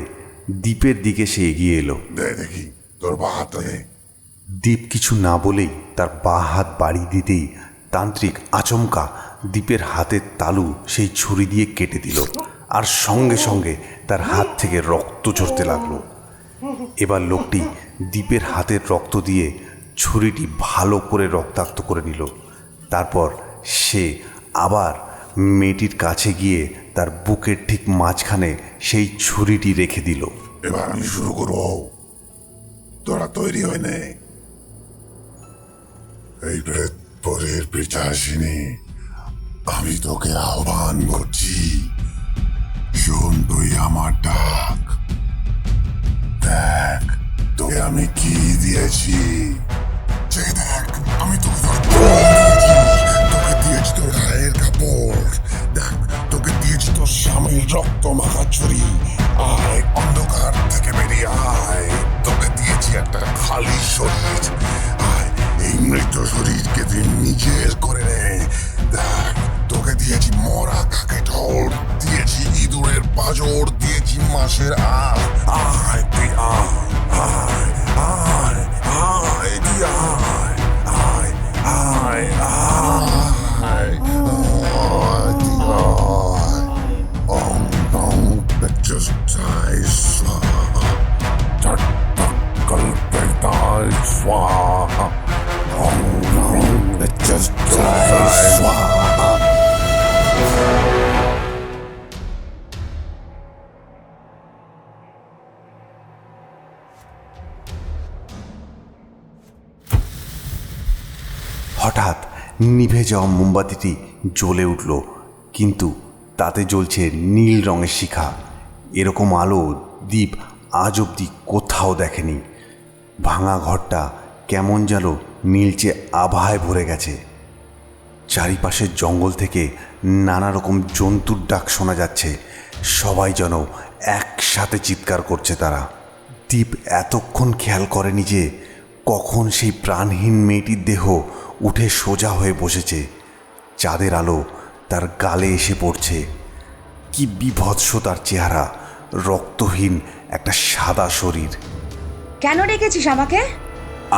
দ্বীপের দিকে সে এগিয়ে এলো। দে দেখি তোর বা হাত দে। দ্বীপ কিছু না বলেই তার বাঁ হাত বাড়ি দিতেই তান্ত্রিক আচমকা দ্বীপের হাতের তালু সেই ছুরি দিয়ে কেটে দিল, আর সঙ্গে সঙ্গে তার হাত থেকে রক্ত ঝরতে লাগলো। এবার লোকটি দ্বীপের হাতের রক্ত দিয়ে ছুরিটি ভালো করে রক্তাক্ত করে নিল। তারপর সে আবার মেয়েটির কাছে গিয়ে তার বুকের ঠিক মাঝখানে সেই ছুরিটি রেখে দিল। এবার আমি শুরু করবো, তোরা তৈরি হয়ে নে। এই প্রেত পরের পিছাসিনী, আমি তোকে আহ্বান করছি, শোন তুই আমার ডাক। দেখ তোকে আমি কি দিয়েছি, যে দেখ আমি তোকে তোকে দিয়েছি তোর গায়ের কাপড়, দেখ তোকে দিয়েছি তোর স্বামীর রক্ত মাখা ছুরি। আয় অন্ধকার থেকে বেরিয়ে আয়, তোকে দিয়েছি একটা খালি শরীর। আয় এই মৃত শরীরকে তুই নিজের করে নে। দেখ তোকে দিয়েছি মরা কাকে ঢোল, দিয়েছি ইঁদুরের পাঁজর, দিয়েছি মাসের আয়। আয় তুই আয়, আয় আয় আয় তুই আয়, আয় আয় আয় আয় তুই আয়। Om Om Pechustai Swaha, Tatkalpetai Swaha, Om Om Pechustai Swaha. হঠাৎ নিভে যাওয়া মোমবাতিটি জ্বলে উঠল, কিন্তু তাতে জ্বলছে নীল রঙের শিখা। এরকম আলো দ্বীপ আজ অবধি কোথাও দেখেনি। ভাঙা ঘরটা কেমন যেন নীলচে আভায় ভরে গেছে। চারিপাশের জঙ্গল থেকে নানা রকম জন্তুর ডাক শোনা যাচ্ছে, সবাই যেন একসাথে চিৎকার করছে তারা। দ্বীপ এতক্ষণ খেয়াল করেনি যে কখন সেই প্রাণহীন মেয়েটির দেহ উঠে সোজা হয়ে বসেছে। চাঁদের আলো তার গালে এসে পড়ছে। কি বিভৎস তার চেহারা, রক্তহীন একটা সাদা শরীর। কেন রেখেছিস আমাকে?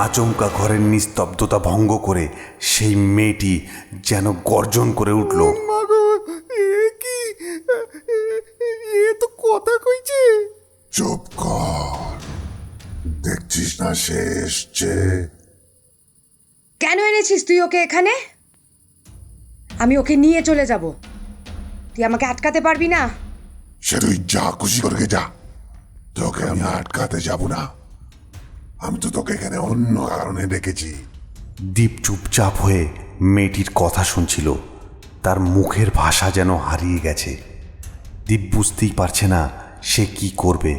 আচমকা ঘরের নিস্তব্ধতা ভঙ্গ করে সেই মেয়েটি যেন গর্জন করে উঠল। মাগো, এ কি, এ তো কথা কইছে। চুপ কর, দেখছিস না সে এসছে। কেন এনেছিস তুই ওকে এখানে? আমি ওকে নিয়ে চলে যাব, তুই আমাকে আটকাতে পারবি না। সে তুই যা খুশি করে যা, তোকে আমি আটকাতে যাব না। আমি তো তোকে এখানে অন্য কারণে ডেকেছি। দ্বীপ চুপচাপ হয়ে মেয়েটির কথা শুনছিল। তার মুখের ভাষা যেন হারিয়ে গেছে। দ্বীপ বুঝতেই পারছে না সে কি করবে।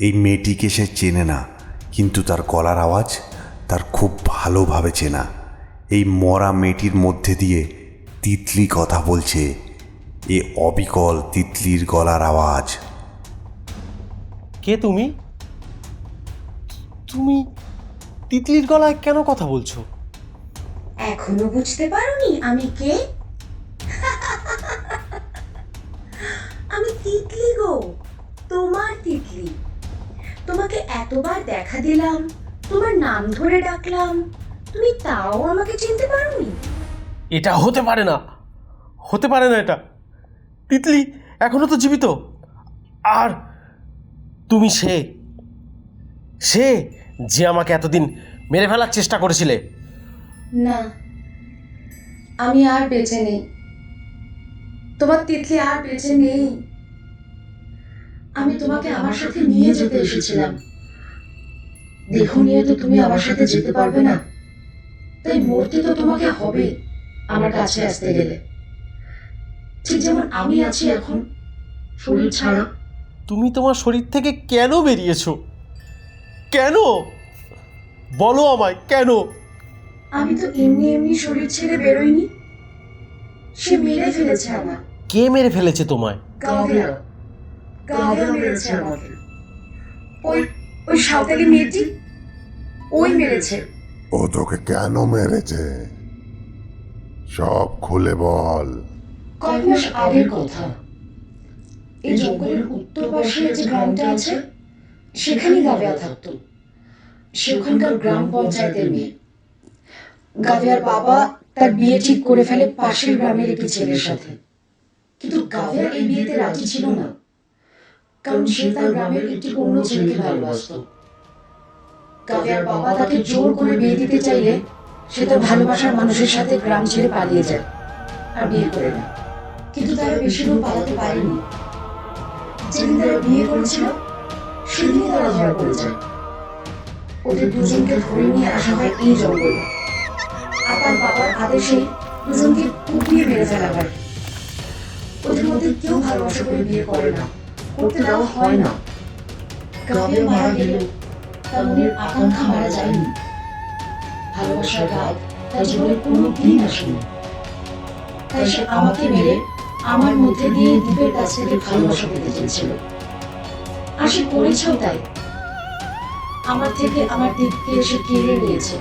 এই মেয়েটিকে সে চেনে না, কিন্তু তার গলার আওয়াজ তার খুব ভালোভাবে চেনা। এই মরা মেয়েটির মধ্যে দিয়ে তিতলি কথা বলছে, এ অবিকল তিতলির গলার আওয়াজ। কে তুমি? তুমি তিতলির গলায় কেন কথা বলছো? এখনো বুঝতে পারোনি আমি কে? আমি তিতলি গো, তোমার তিতলি। তোমাকে এতবার দেখা দিলাম, তোমার নাম ধরে ডাকলাম, তুমি তাও আমাকে চিনতে পারোনি? এটা হতে পারে না, হতে পারে না এটা। তিতলি এখনো তো জীবিত। আর তুমি সে যে আমাকে এতদিন মেরে ফেলার চেষ্টা করেছিলে। না, আমি আর বেঁচে নেই। তোমার তিতলি আর বেঁচে নেই। আমি তোমাকে আমার সাথে নিয়ে যেতে এসেছিলাম। দেহ নিয়ে তো তুমি আমার সাথে যেতে পারবে না, তাই মরতে তো তোমাকে হবে আমার কাছে আসতে গেলে। ঠিক যেমন আমি আছি এখন, শরীর ছাড়া। তুমি তোমার শরীর থেকে কেন বেরিয়েছো? কেন বলো আমায়, কেন? আমি তো এমনি এমনি শরীর ছেড়ে বেরোইনি, সে মেরে ফেলেছে আমায়। কে মেরে ফেলেছে তোমায়? কাঁদিয়া মেরেছে আমাকে। ওই সাঁওতালি মেয়েটি, ওই মেরেছে। ও তোকে কেন মেরেছে সব খুলে বল। কয়েক মাস আগের কথা। এই জঙ্গলের উত্তর পাশে যে গ্রামটা আছে, সেখানেই গাভিয়া থাকতো। সে ওখানকার গ্রাম পঞ্চায়েতের মেয়ে। গাভিয়ার বাবা তার বিয়ে ঠিক করে ফেলে পাশের গ্রামের একটি ছেলের সাথে, কিন্তু গাভিয়া এই বিয়েতে রাজি ছিল না, কারণ সে তার গ্রামের একটি অন্য ছেলেকে ভালোবাসত। গাভিয়ার বাবা তাকে জোর করে বিয়ে দিতে চাইলে সে তার ভালোবাসার মানুষের সাথে গ্রাম ছেড়ে পালিয়ে যায় আর বিয়ে করে নেয়। কিন্তু তারা বেশি দূর পালাতে পারেনি। যেদিন তারা বিয়ে করেছিল সেদিনই তারা ধরা পড়ে যায়। ওদের দুজনকে ধরে নিয়ে আসা হয় এই জঙ্গলে, আর তার বাবার আদেশে দুজনকে কুপিয়ে মেরে ফেলা হয়। ওদের মধ্যে কেউ ভালোবাসা করে বিয়ে করে না, করতে দেওয়া হয় না। গাভিয়া মারা গেলেও তার মনের আকাঙ্ক্ষা মারা যায়নি। ভালোবাসার রাত তার জীবনে কোনো দিন আসেনি। তাই সে আমাকে মেরে আমার মধ্যে দিয়ে দ্বীপের কাছ থেকে ভালোবাসা পেতে চেয়েছিল, আর সে করেছেও তাই। আমার থেকে আমার দ্বীপকে এসে কেড়ে নিয়েছে।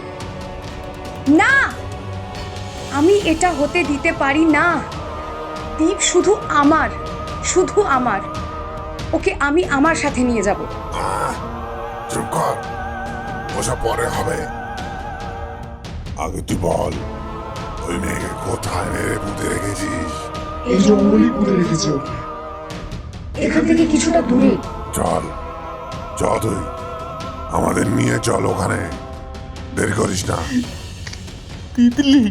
না, আমি এটা হতে দিতে পারি না। দীপ শুধু আমার, শুধু আমার। ওকে আমি আমার সাথে নিয়ে যাব। চুপ কর, ওসব পরে হবে। আগে তুই বল, ওই মেয়েকে কোথায় মেরে পুঁতে রেখেছিস? এই জঙ্গলই পুঁতে রেখেছে ওকে, এখান থেকে কিছুটা দূরে। চল চল, তুই আমাদের নিয়ে চল ওখানে, দেরি করিস না। তিতলি,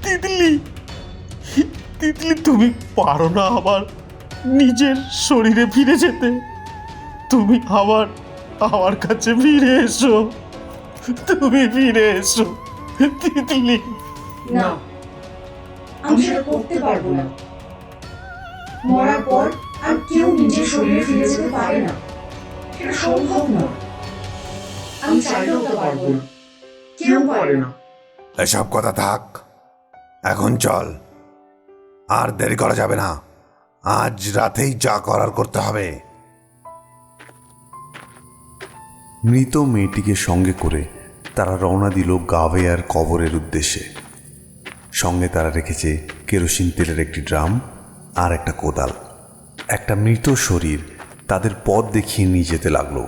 তিতলি, তিতলি, তুমি পারো না আবার নিজের শরীরে ফিরে যেতে? তুমি আবার আমার কাছে ফিরে এসো, তুমি ফিরে এসো তিতলি। না, আমি সেটা করতে পারবো না। মরার পর আর কেউ নিজের শরীরে ফিরে যেতে পারে না, সেটা সম্ভব না। আমি চাইলেও তো পারবো না, কেউ পারে না। এসব কথা থাক, এখন চল, আর দেরি করা যাবে না। আজ রাতেই যা করার করতে হবে। মৃত মেয়েটিকে সঙ্গে করে তারা রওনা দিল গাভেয়ার কবরের উদ্দেশ্যে। সঙ্গে তারা রেখেছে কেরোসিন তেলের একটি ড্রাম আর একটা কোদাল। একটা মৃত শরীর তাদের পথ দেখিয়ে নিয়ে যেতে লাগলো,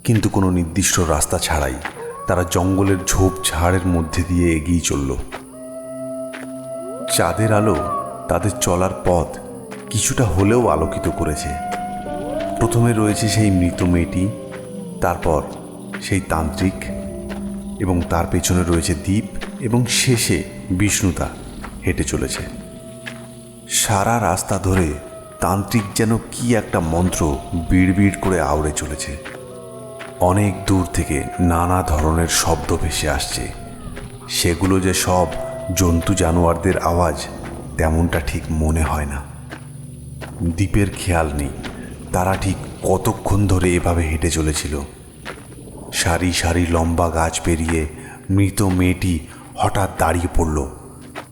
কিন্তু কোনো নির্দিষ্ট রাস্তা ছাড়াই তারা জঙ্গলের ঝোপ ঝাড়ের মধ্যে দিয়ে এগিয়ে চলল। চাঁদের আলো তাদের চলার পথ কিছুটা হলেও আলোকিত করেছে। প্রথমে রয়েছে সেই মৃত মেয়েটি, তারপর সেই তান্ত্রিক, এবং তার পেছনে রয়েছে দ্বীপ, এবং শেষে বিষ্ণুদা হেঁটে চলেছে। সারা রাস্তা ধরে তান্ত্রিক যেন কি একটা মন্ত্র বিড়বিড় করে আওড়ে চলেছে। অনেক দূর থেকে নানা ধরনের শব্দ ভেসে আসছে। সেগুলো যে সব জন্তু জানোয়ারদের আওয়াজ তেমনটা ঠিক মনে হয় না। দ্বীপের খেয়াল নেই তারা ঠিক কতক্ষণ ধরে এভাবে হেঁটে চলেছিল। সারি সারি লম্বা গাছ পেরিয়ে মৃত মেয়েটি হঠাৎ দাঁড়িয়ে পড়ল,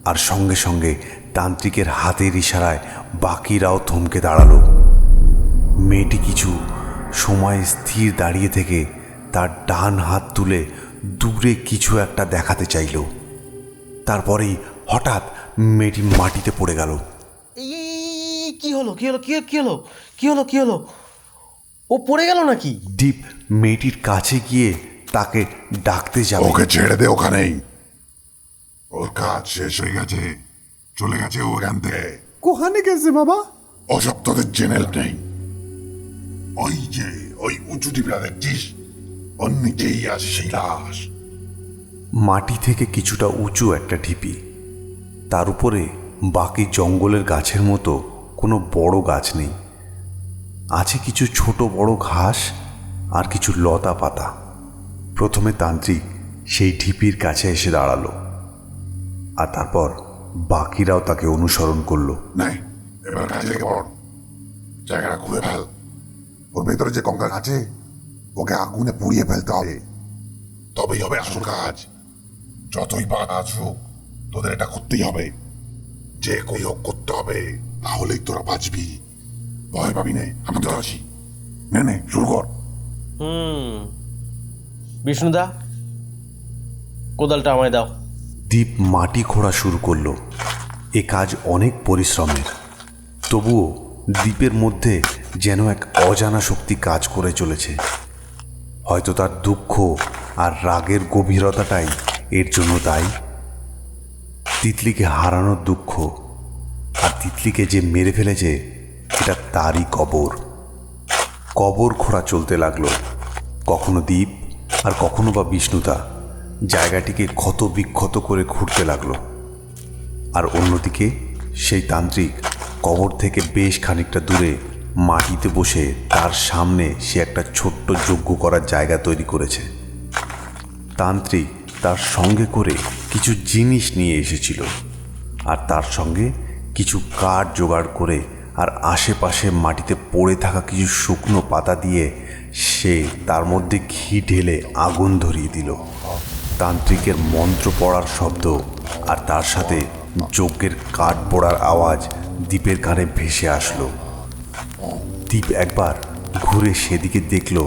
আর সঙ্গে সঙ্গে তান্ত্রিকের হাতের ইশারায় বাকিরাও থমকে দাঁড়ালো। মেয়েটি কিছু সময় স্থির দাঁড়িয়ে থেকে তার ডান হাত তুলে দূরে কিছু একটা দেখাতে চাইল। তারপরেই হঠাৎ মেয়েটি মাটিতে পড়ে গেল। কি হলো, কি হলো, কি কি হলো, কি হলো, কি হলো? ও পড়ে গেল নাকি? দীপ মেয়েটির কাছে গিয়ে তাকে ডাকতে যাবে। ওকে ছেড়ে দে ওখানেই, ওর কাজ শেষ হয়ে গেছে, চলে গেছে ওখান থেকে। কোহানে গেছে বাবা? ওসব তোদের জেনে লাভ নেই। ওই যে ওই উঁচু টিপা দেখছিস, ওর নিচেই আছে সেই লাশ। মাটি থেকে কিছুটা উঁচু একটা ঢিপি, তার উপরে বাকি জঙ্গলের গাছের মতো কোনো বড় গাছ নেই। আছে কিছু ছোট বড় ঘাস আর কিছু লতা পাতা। প্রথমে তান্ত্রিক সেই ঢিপির কাছে এসে দাঁড়ালো, আর তারপর বাকিরাও তাকে অনুসরণ করলো। নাই, এবার কাজে লেগে পড়, জায়গাটা খুঁড়ে ফেল। ওর ভেতরে যে কঙ্কাল আছে ওকে আগুনে পুড়িয়ে ফেলতে হবে, তবেই হবে আসল কাজ। যতই বাধা আসুক তোদের এটা করতেই হবে, যে কই হোক করতে হবে, তাহলেই তোরা বাঁচবি। ভয় পাবি নে, আমি তো আছি। নে শুরু কর। বিষ্ণুদা, কোদালটা আমায় দাও। দ্বীপ মাটি খোঁড়া শুরু করলো। এ কাজ অনেক পরিশ্রমের, তবুও দ্বীপের মধ্যে যেন এক অজানা শক্তি কাজ করে চলেছে। হয়তো তার দুঃখ আর রাগের গভীরতাটাই এর জন্য দায়ী। তিতলিকে হারানোর দুঃখ, আর তিতলিকে যে মেরে ফেলেছে এটা তারই কবর। কবর খোঁড়া চলতে লাগলো। কখনো দীপ আর কখনো বা বিষ্ণুদা জায়গাটিকে ক্ষত বিক্ষত করে খুঁড়তে লাগলো। আর অন্যদিকে সেই তান্ত্রিক কবর থেকে বেশ খানিকটা দূরে মাটিতে বসে তার সামনে সে একটা ছোট্ট যজ্ঞ করার জায়গা তৈরি করেছে। তান্ত্রিক তার সঙ্গে করে কিছু জিনিস নিয়ে এসেছিল, আর তার সঙ্গে কিছু কাঠ জোগাড় করে আর আশেপাশে মাটিতে পড়ে থাকা কিছু শুকনো পাতা দিয়ে সে তার মধ্যে ঘি ঢেলে আগুন ধরিয়ে দিল। তান্ত্রিকের মন্ত্র পড়ার শব্দ আর তার সাথে যজ্ঞের কাঠ পড়ার আওয়াজ দ্বীপের কানে ভেসে আসলো। দ্বীপ একবার ঘুরে সেদিকে দেখল।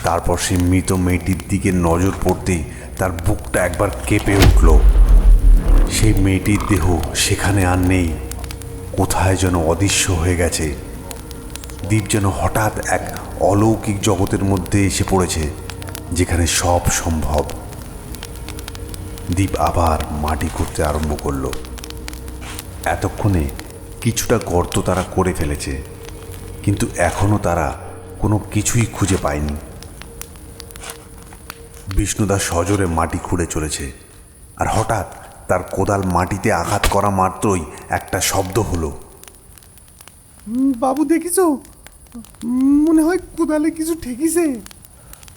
তারপর সে মৃত মেয়েটির দিকে নজর পড়তেই তার বুকটা একবার কেঁপে উঠল। সেই মেয়েটির দেহ সেখানে আর নেই, কোথায় যেন অদৃশ্য হয়ে গেছে। দ্বীপ যেন হঠাৎ এক অলৌকিক জগতের মধ্যে এসে পড়েছে, যেখানে সব সম্ভব। দ্বীপ আবার মাটি খুঁড়তে আরম্ভ করলো। এতক্ষণে কিছুটা গর্ত তারা করে ফেলেছে, কিন্তু এখনো তারা কোনো কিছুই খুঁজে পায়নি। বিষ্ণুদা সজোরে মাটি খুঁড়ে চলেছে, আর হঠাৎ তার কোদাল মাটিতে আঘাত করা মাত্রই একটা শব্দ হলো। বাবু দেখিছো? মনে হয় কোদালে কিছু ঠেকিছে।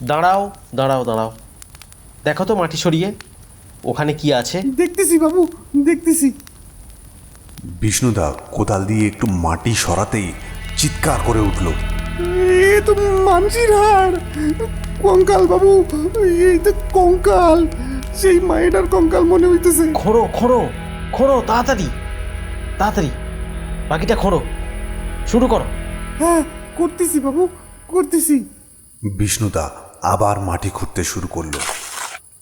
দাঁড়াও দাঁড়াও দাঁড়াও, দেখো তো মাটি সরিয়ে ওখানে কি আছে। দেখতেছি বাবু, দেখতেছি। বিষ্ণুদা কোদাল দিয়ে একটু মাটি সরাতেই চিৎকার করে উঠল। এ তো মানসির হাড়, কঙ্কাল বাবু, এই তো কঙ্কাল, সেই মায়েটার কঙ্কাল মনে হইতেছে। খোঁড়ো খোঁড়ো খোঁড়ো, তাড়াতাড়ি তাড়াতাড়ি বাকিটা খোঁড়ো, শুরু করো। হ্যাঁ, করতেছি বাবু, করতেছি। বিষ্ণুদা আবার মাটি খুঁড়তে শুরু করলো।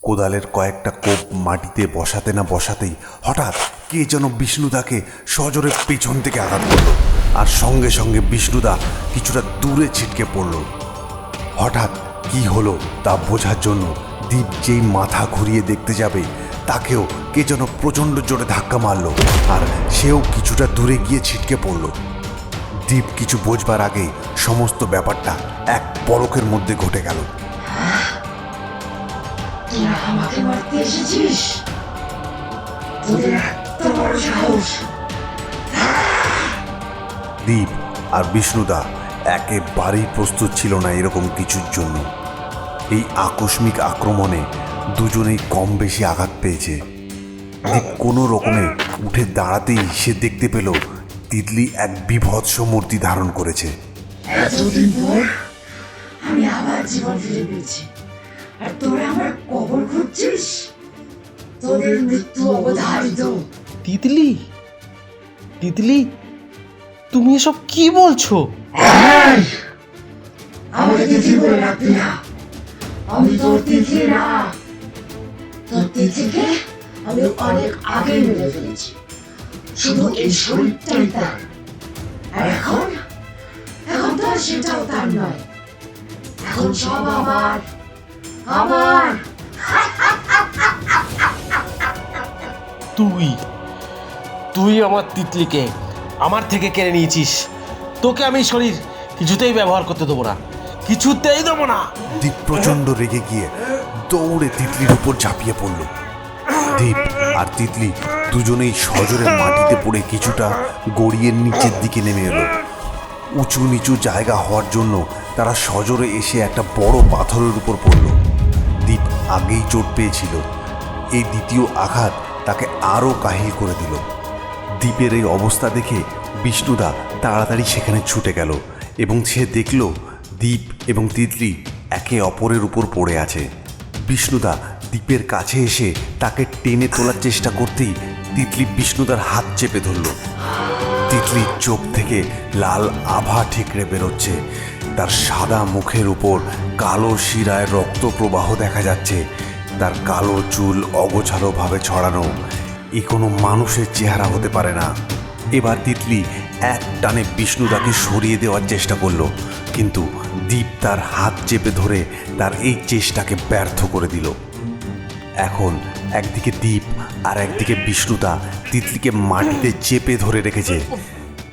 কোদালের কয়েকটা কোপ মাটিতে বসাতে না বসাতেই হঠাৎ কে যেন বিষ্ণুদাকে সজোরে পেছন থেকে আঘাত করলো, আর সঙ্গে সঙ্গে বিষ্ণুদা কিছুটা দূরে ছিটকে পড়ল। হঠাৎ কি হলো তা বোঝার জন্য দ্বীপ যেই মাথা ঘুরিয়ে দেখতে যাবে, তাকেও কে যেন প্রচণ্ড জোরে ধাক্কা মারল, আর সেও কিছুটা দূরে গিয়ে ছিটকে পড়ল। দ্বীপ কিছু বোঝবার আগেই সমস্ত ব্যাপারটা এক পলকের মধ্যে ঘটে গেল। তোরা আমাকে মারতে এসেছিস? তোদের এত বড় সাহস! দ্বীপ আর বিষ্ণুদা একেবারেই প্রস্তুত ছিল না এরকম কিছুর জন্য। এই আকস্মিক আক্রমণে দুজনেই কম বেশি আঘাত পেয়েছে। দ্বীপ কোনো রকমে উঠে দাঁড়াতেই সে দেখতে পেল তিতলি এক বীভৎস মূর্তি ধারণ করেছে। এতদিন পর আমি আবার জীবন ফিরে পেয়েছি, আর তোরা আমার কবর খুঁজছিস? তোদের মৃত্যু অবধারিত। তিতলি, তিতলি, তুমি এসব কি বলছো? এই, আমাকে তিথি বলে রাখবি না। আমি তোর তিথি না। তোর তিথিকে আমি অনেক আগে মেরে ফেলেছি, শুধু এই শরীরটাই তার। আর এখন এখন তো আর সেটাও তার নয়। এখন সব আমার, আমার। তুই তুই আমার তিতলিকে আমার থেকে কেড়ে নিয়েছিস। তোকে আমি শরীর কিছুতেই ব্যবহার করতে দেবো না, কিছুতেই দেবো না। দ্বীপ প্রচণ্ড রেগে গিয়ে দৌড়ে তিতলির উপর ঝাঁপিয়ে পড়ল। দ্বীপ আর তিতলি দুজনেই সজোরে মাটিতে পড়ে কিছুটা গড়িয়ে নিচের দিকে নেমে এলো। উঁচু নিচু জায়গা হওয়ার জন্য তারা সজোরে এসে একটা বড় পাথরের উপর পড়ল। দ্বীপ আগেই চোট পেয়েছিল, এই দ্বিতীয় আঘাত তাকে আরও কাহিল করে দিল। দ্বীপের এই অবস্থা দেখে বিষ্ণুদা তাড়াতাড়ি সেখানে ছুটে গেল, এবং সে দেখল দ্বীপ এবং তিতলি একে অপরের উপর পড়ে আছে। বিষ্ণুদা দ্বীপের কাছে এসে তাকে টেনে তোলার চেষ্টা করতেই তিতলি বিষ্ণুদার হাত চেপে ধরল। তিতলির চোখ থেকে লাল আভা ঠিকরে বেরোচ্ছে, তার সাদা মুখের উপর কালো শিরায় রক্ত প্রবাহ দেখা যাচ্ছে, তার কালো চুল অগোছালোভাবে ছড়ানো। এ কোনো মানুষের চেহারা হতে পারে না। এবার তিতলি এক টানে বিষ্ণুদাকে সরিয়ে দেওয়ার চেষ্টা করলো, কিন্তু দীপ তার হাত চেপে ধরে তার এই চেষ্টাকে ব্যর্থ করে দিল। এখন একদিকে দীপ আর একদিকে বিষ্ণুদা তিতলিকে মাটিতে চেপে ধরে রেখেছে।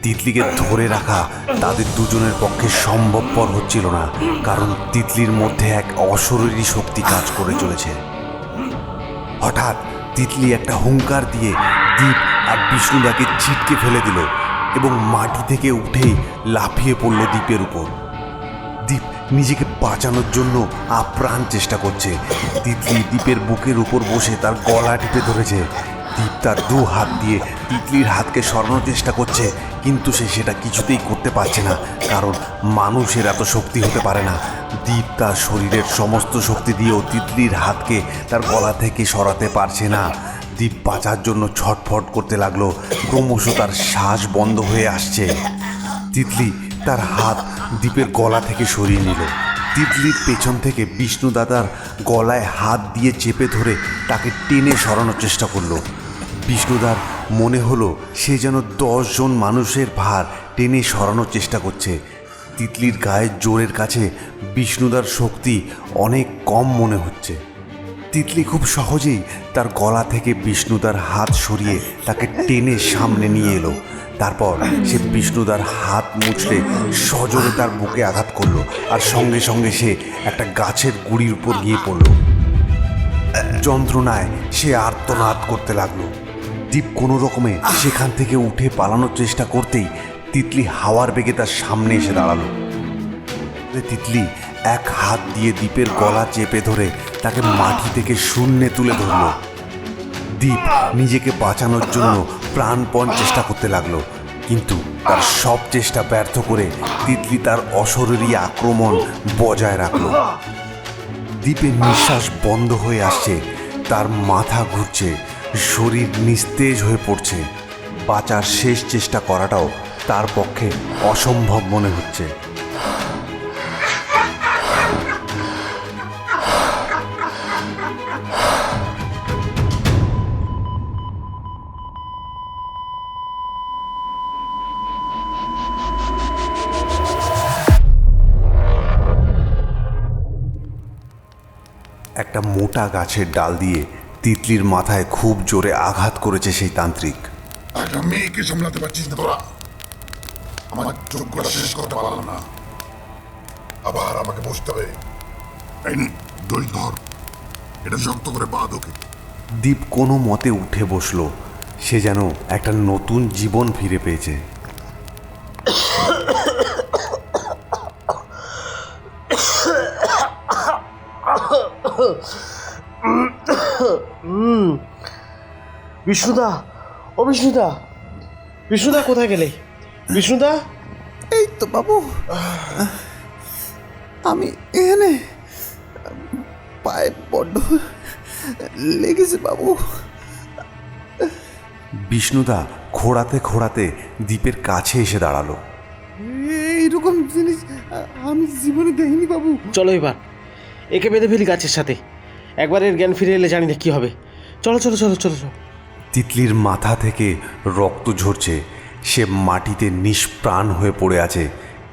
তিতলিকে ধরে রাখা তাদের দুজনের পক্ষে সম্ভবপর হচ্ছিল না, কারণ তিতলির মধ্যে এক অশরীরী শক্তি কাজ করে চলেছে। হঠাৎ তিতলি একটা হুঙ্কার দিয়ে দীপ আর বিষ্ণুদাকে ছিটকে ফেলে দিল এবং মাটি থেকে উঠেই লাফিয়ে পড়ল দীপের উপর। দীপ নিজেকে বাঁচানোর জন্য আপ্রাণ চেষ্টা করছে। তিতলি দীপের বুকের উপর বসে তার গলা টিপে ধরেছে। দীপ তার দু হাত দিয়ে তিতলির হাতকে সরানোর চেষ্টা করছে, কিন্তু সে সেটা কিছুতেই করতে পারছে না, কারণ মানুষের এত শক্তি হতে পারে না। দীপ তার শরীরের সমস্ত শক্তি দিয়েও তিতলির হাতকে তার গলা থেকে সরাতে পারছে না। দীপ বাঁচার জন্য ছটফট করতে লাগলো, ক্রমশ তার শ্বাস বন্ধ হয়ে আসছে। তিতলি তার হাত দীপের গলা থেকে সরিয়ে নিল। তিতলির পেছন থেকে বিষ্ণু দাদার গলায় হাত দিয়ে চেপে ধরে তাকে টেনে সরানোর চেষ্টা করলো। বিষ্ণুদার মনে হলো সে যেন 10 জন মানুষের ভার টেনে সরানোর চেষ্টা করছে। তিতলির গায়ের জোরের কাছে বিষ্ণুদার শক্তি অনেক কম মনে হচ্ছে। তিতলি খুব সহজেই তার গলা থেকে বিষ্ণুদার হাত সরিয়ে তাকে টেনে সামনে নিয়ে এলো। তারপর সে বিষ্ণুদার হাত মুচড়ে সজোরে তার বুকে আঘাত করলো, আর সঙ্গে সঙ্গে সে একটা গাছের গুড়ির উপর গিয়ে পড়ল। যন্ত্রণায় সে আর্তনাদ করতে লাগলো। দীপ কোনো রকমে সেখান থেকে উঠে পালানোর চেষ্টা করতেই তিতলি হাওয়ার বেগে তার সামনে এসে দাঁড়ালো। তিতলি এক হাত দিয়ে দীপের গলা চেপে ধরে তাকে মাটি থেকে শূন্যে তুলে ধরল। দীপ নিজেকে বাঁচানোর জন্য প্রাণপণ চেষ্টা করতে লাগলো, কিন্তু তার সব চেষ্টা ব্যর্থ করে তিতলি তার অশরীরী আক্রমণ বজায় রাখল। দীপের নিঃশ্বাস বন্ধ হয়ে আসছে, তার মাথা ঘুরছে, শরীর নিস্তেজ হয়ে পড়ছে। বাঁচার শেষ চেষ্টা করাটাও তার পক্ষে অসম্ভব মনে হচ্ছে। একটা মোটা গাছের ডাল দিয়ে তিতলির মাথায় খুব জোরে আঘাত করেছে সেই তান্ত্রিক। একটা মেয়েকে সামলাতে পারছিস না তোরা? আমার যোগ্যতা শেষ করতে পারলাম না, আবার আমাকে বসতে হবে। এই নে, দড়ি ধর, এটা শক্ত করে বাঁধ ওকে। দীপ কোনো মতে উঠে বসলো। সে যেন একটা নতুন জীবন ফিরে পেয়েছে। বিষ্ণুদা, ও বিষ্ণুদা, বিষ্ণুদা কোথায় গেলে? বিষ্ণুদা, এই তো বাবু, আমি এখানে। পায়ে বড্ড লেগেছে বাবু। বিষ্ণুদা খোঁড়াতে খোঁড়াতে দীপের কাছে এসে দাঁড়ালো। এইরকম জিনিস আমি জীবনে দেখিনি বাবু। চলো এবার একে বেঁধে ফেলি গাছের সাথে। একবার এর জ্ঞান ফিরে এলে জানি না কি হবে। চলো চলো চলো চলো চলো। তিতলির মাথা থেকে রক্ত ঝরছে। সে মাটিতে নিষ্প্রাণ হয়ে পড়ে আছে,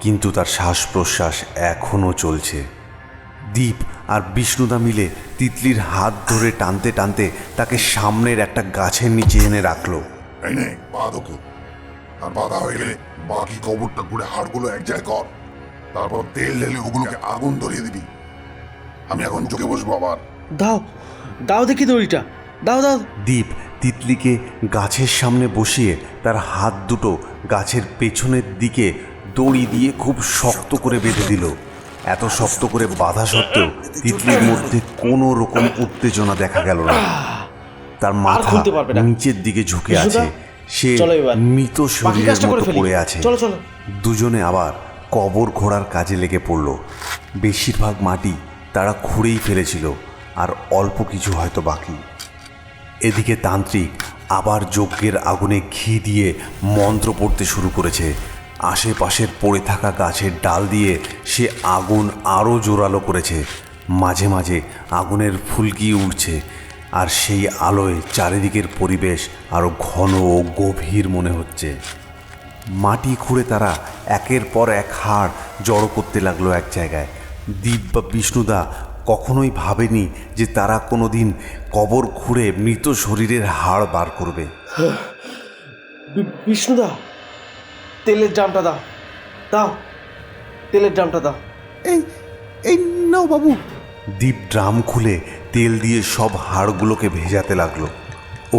কিন্তু তার শ্বাস প্রশ্বাস এখনও চলছে। দীপ আর বিষ্ণুদা মিলে তিতলির হাত ধরে টানতে টানতে তাকে সামনের একটা গাছের নিচে এনে রাখলো। এই নে, বাঁধ ওকে। আর বাঁধা হয়ে গেলে বাকি কবরটা ঘুরে হাড়গুলো এক জায়গায় কর, তারপর তেল ঢেলে ওগুলোকে আগুন ধরিয়ে দিবি। আমি এখন চোখে বসবো আবার। দাও দাও দেখি দড়িটা, দাও দাও। দীপ তিতলিকে গাছের সামনে বসিয়ে তার হাত দুটো গাছের পেছনের দিকে দড়ি দিয়ে খুব শক্ত করে বেঁধে দিল। এত শক্ত করে বাঁধা সত্ত্বেও তিতলির মধ্যে কোনো রকম উত্তেজনা দেখা গেল না। তার মাথা খুলতে পারবে না। নিচের দিকে ঝুঁকে আছে। সে চলো এবার মৃত বাকি শরীরের কাজটা করে মতো ফেলি। পড়ে আছে। চলো চলো। দুজনে আবার কবর খোঁড়ার কাজে লেগে পড়ল। বেশিরভাগ মাটি তারা খুঁড়েই ফেলেছিল, আর অল্প কিছু হয়তো বাকি। এদিকে তান্ত্রিক আবার যজ্ঞের আগুনে ঘি দিয়ে মন্ত্র পড়তে শুরু করেছে। আশেপাশের পড়ে থাকা গাছের ডাল দিয়ে সে আগুন আরও জোরালো করেছে। মাঝে মাঝে আগুনের ফুলকি উঠছে, আর সেই আলোয় চারিদিকের পরিবেশ আরও ঘন ও গভীর মনে হচ্ছে। মাটি খুঁড়ে তারা একের পর এক হাড় জড়ো করতে লাগলো এক জায়গায়। দীপ বা বিষ্ণুদা কখনোই ভাবেনি যে তারা কোনো দিন কবর খুঁড়ে মৃত শরীরের হাড় বার করবে। বিষ্ণুদা, তেলের ড্রামটা দাও, দাও, তেলের ড্রামটা দাও। এই এই নাও বাবু। দীপ ড্রাম খুলে তেল দিয়ে সব হাড়গুলোকে ভেজাতে লাগলো।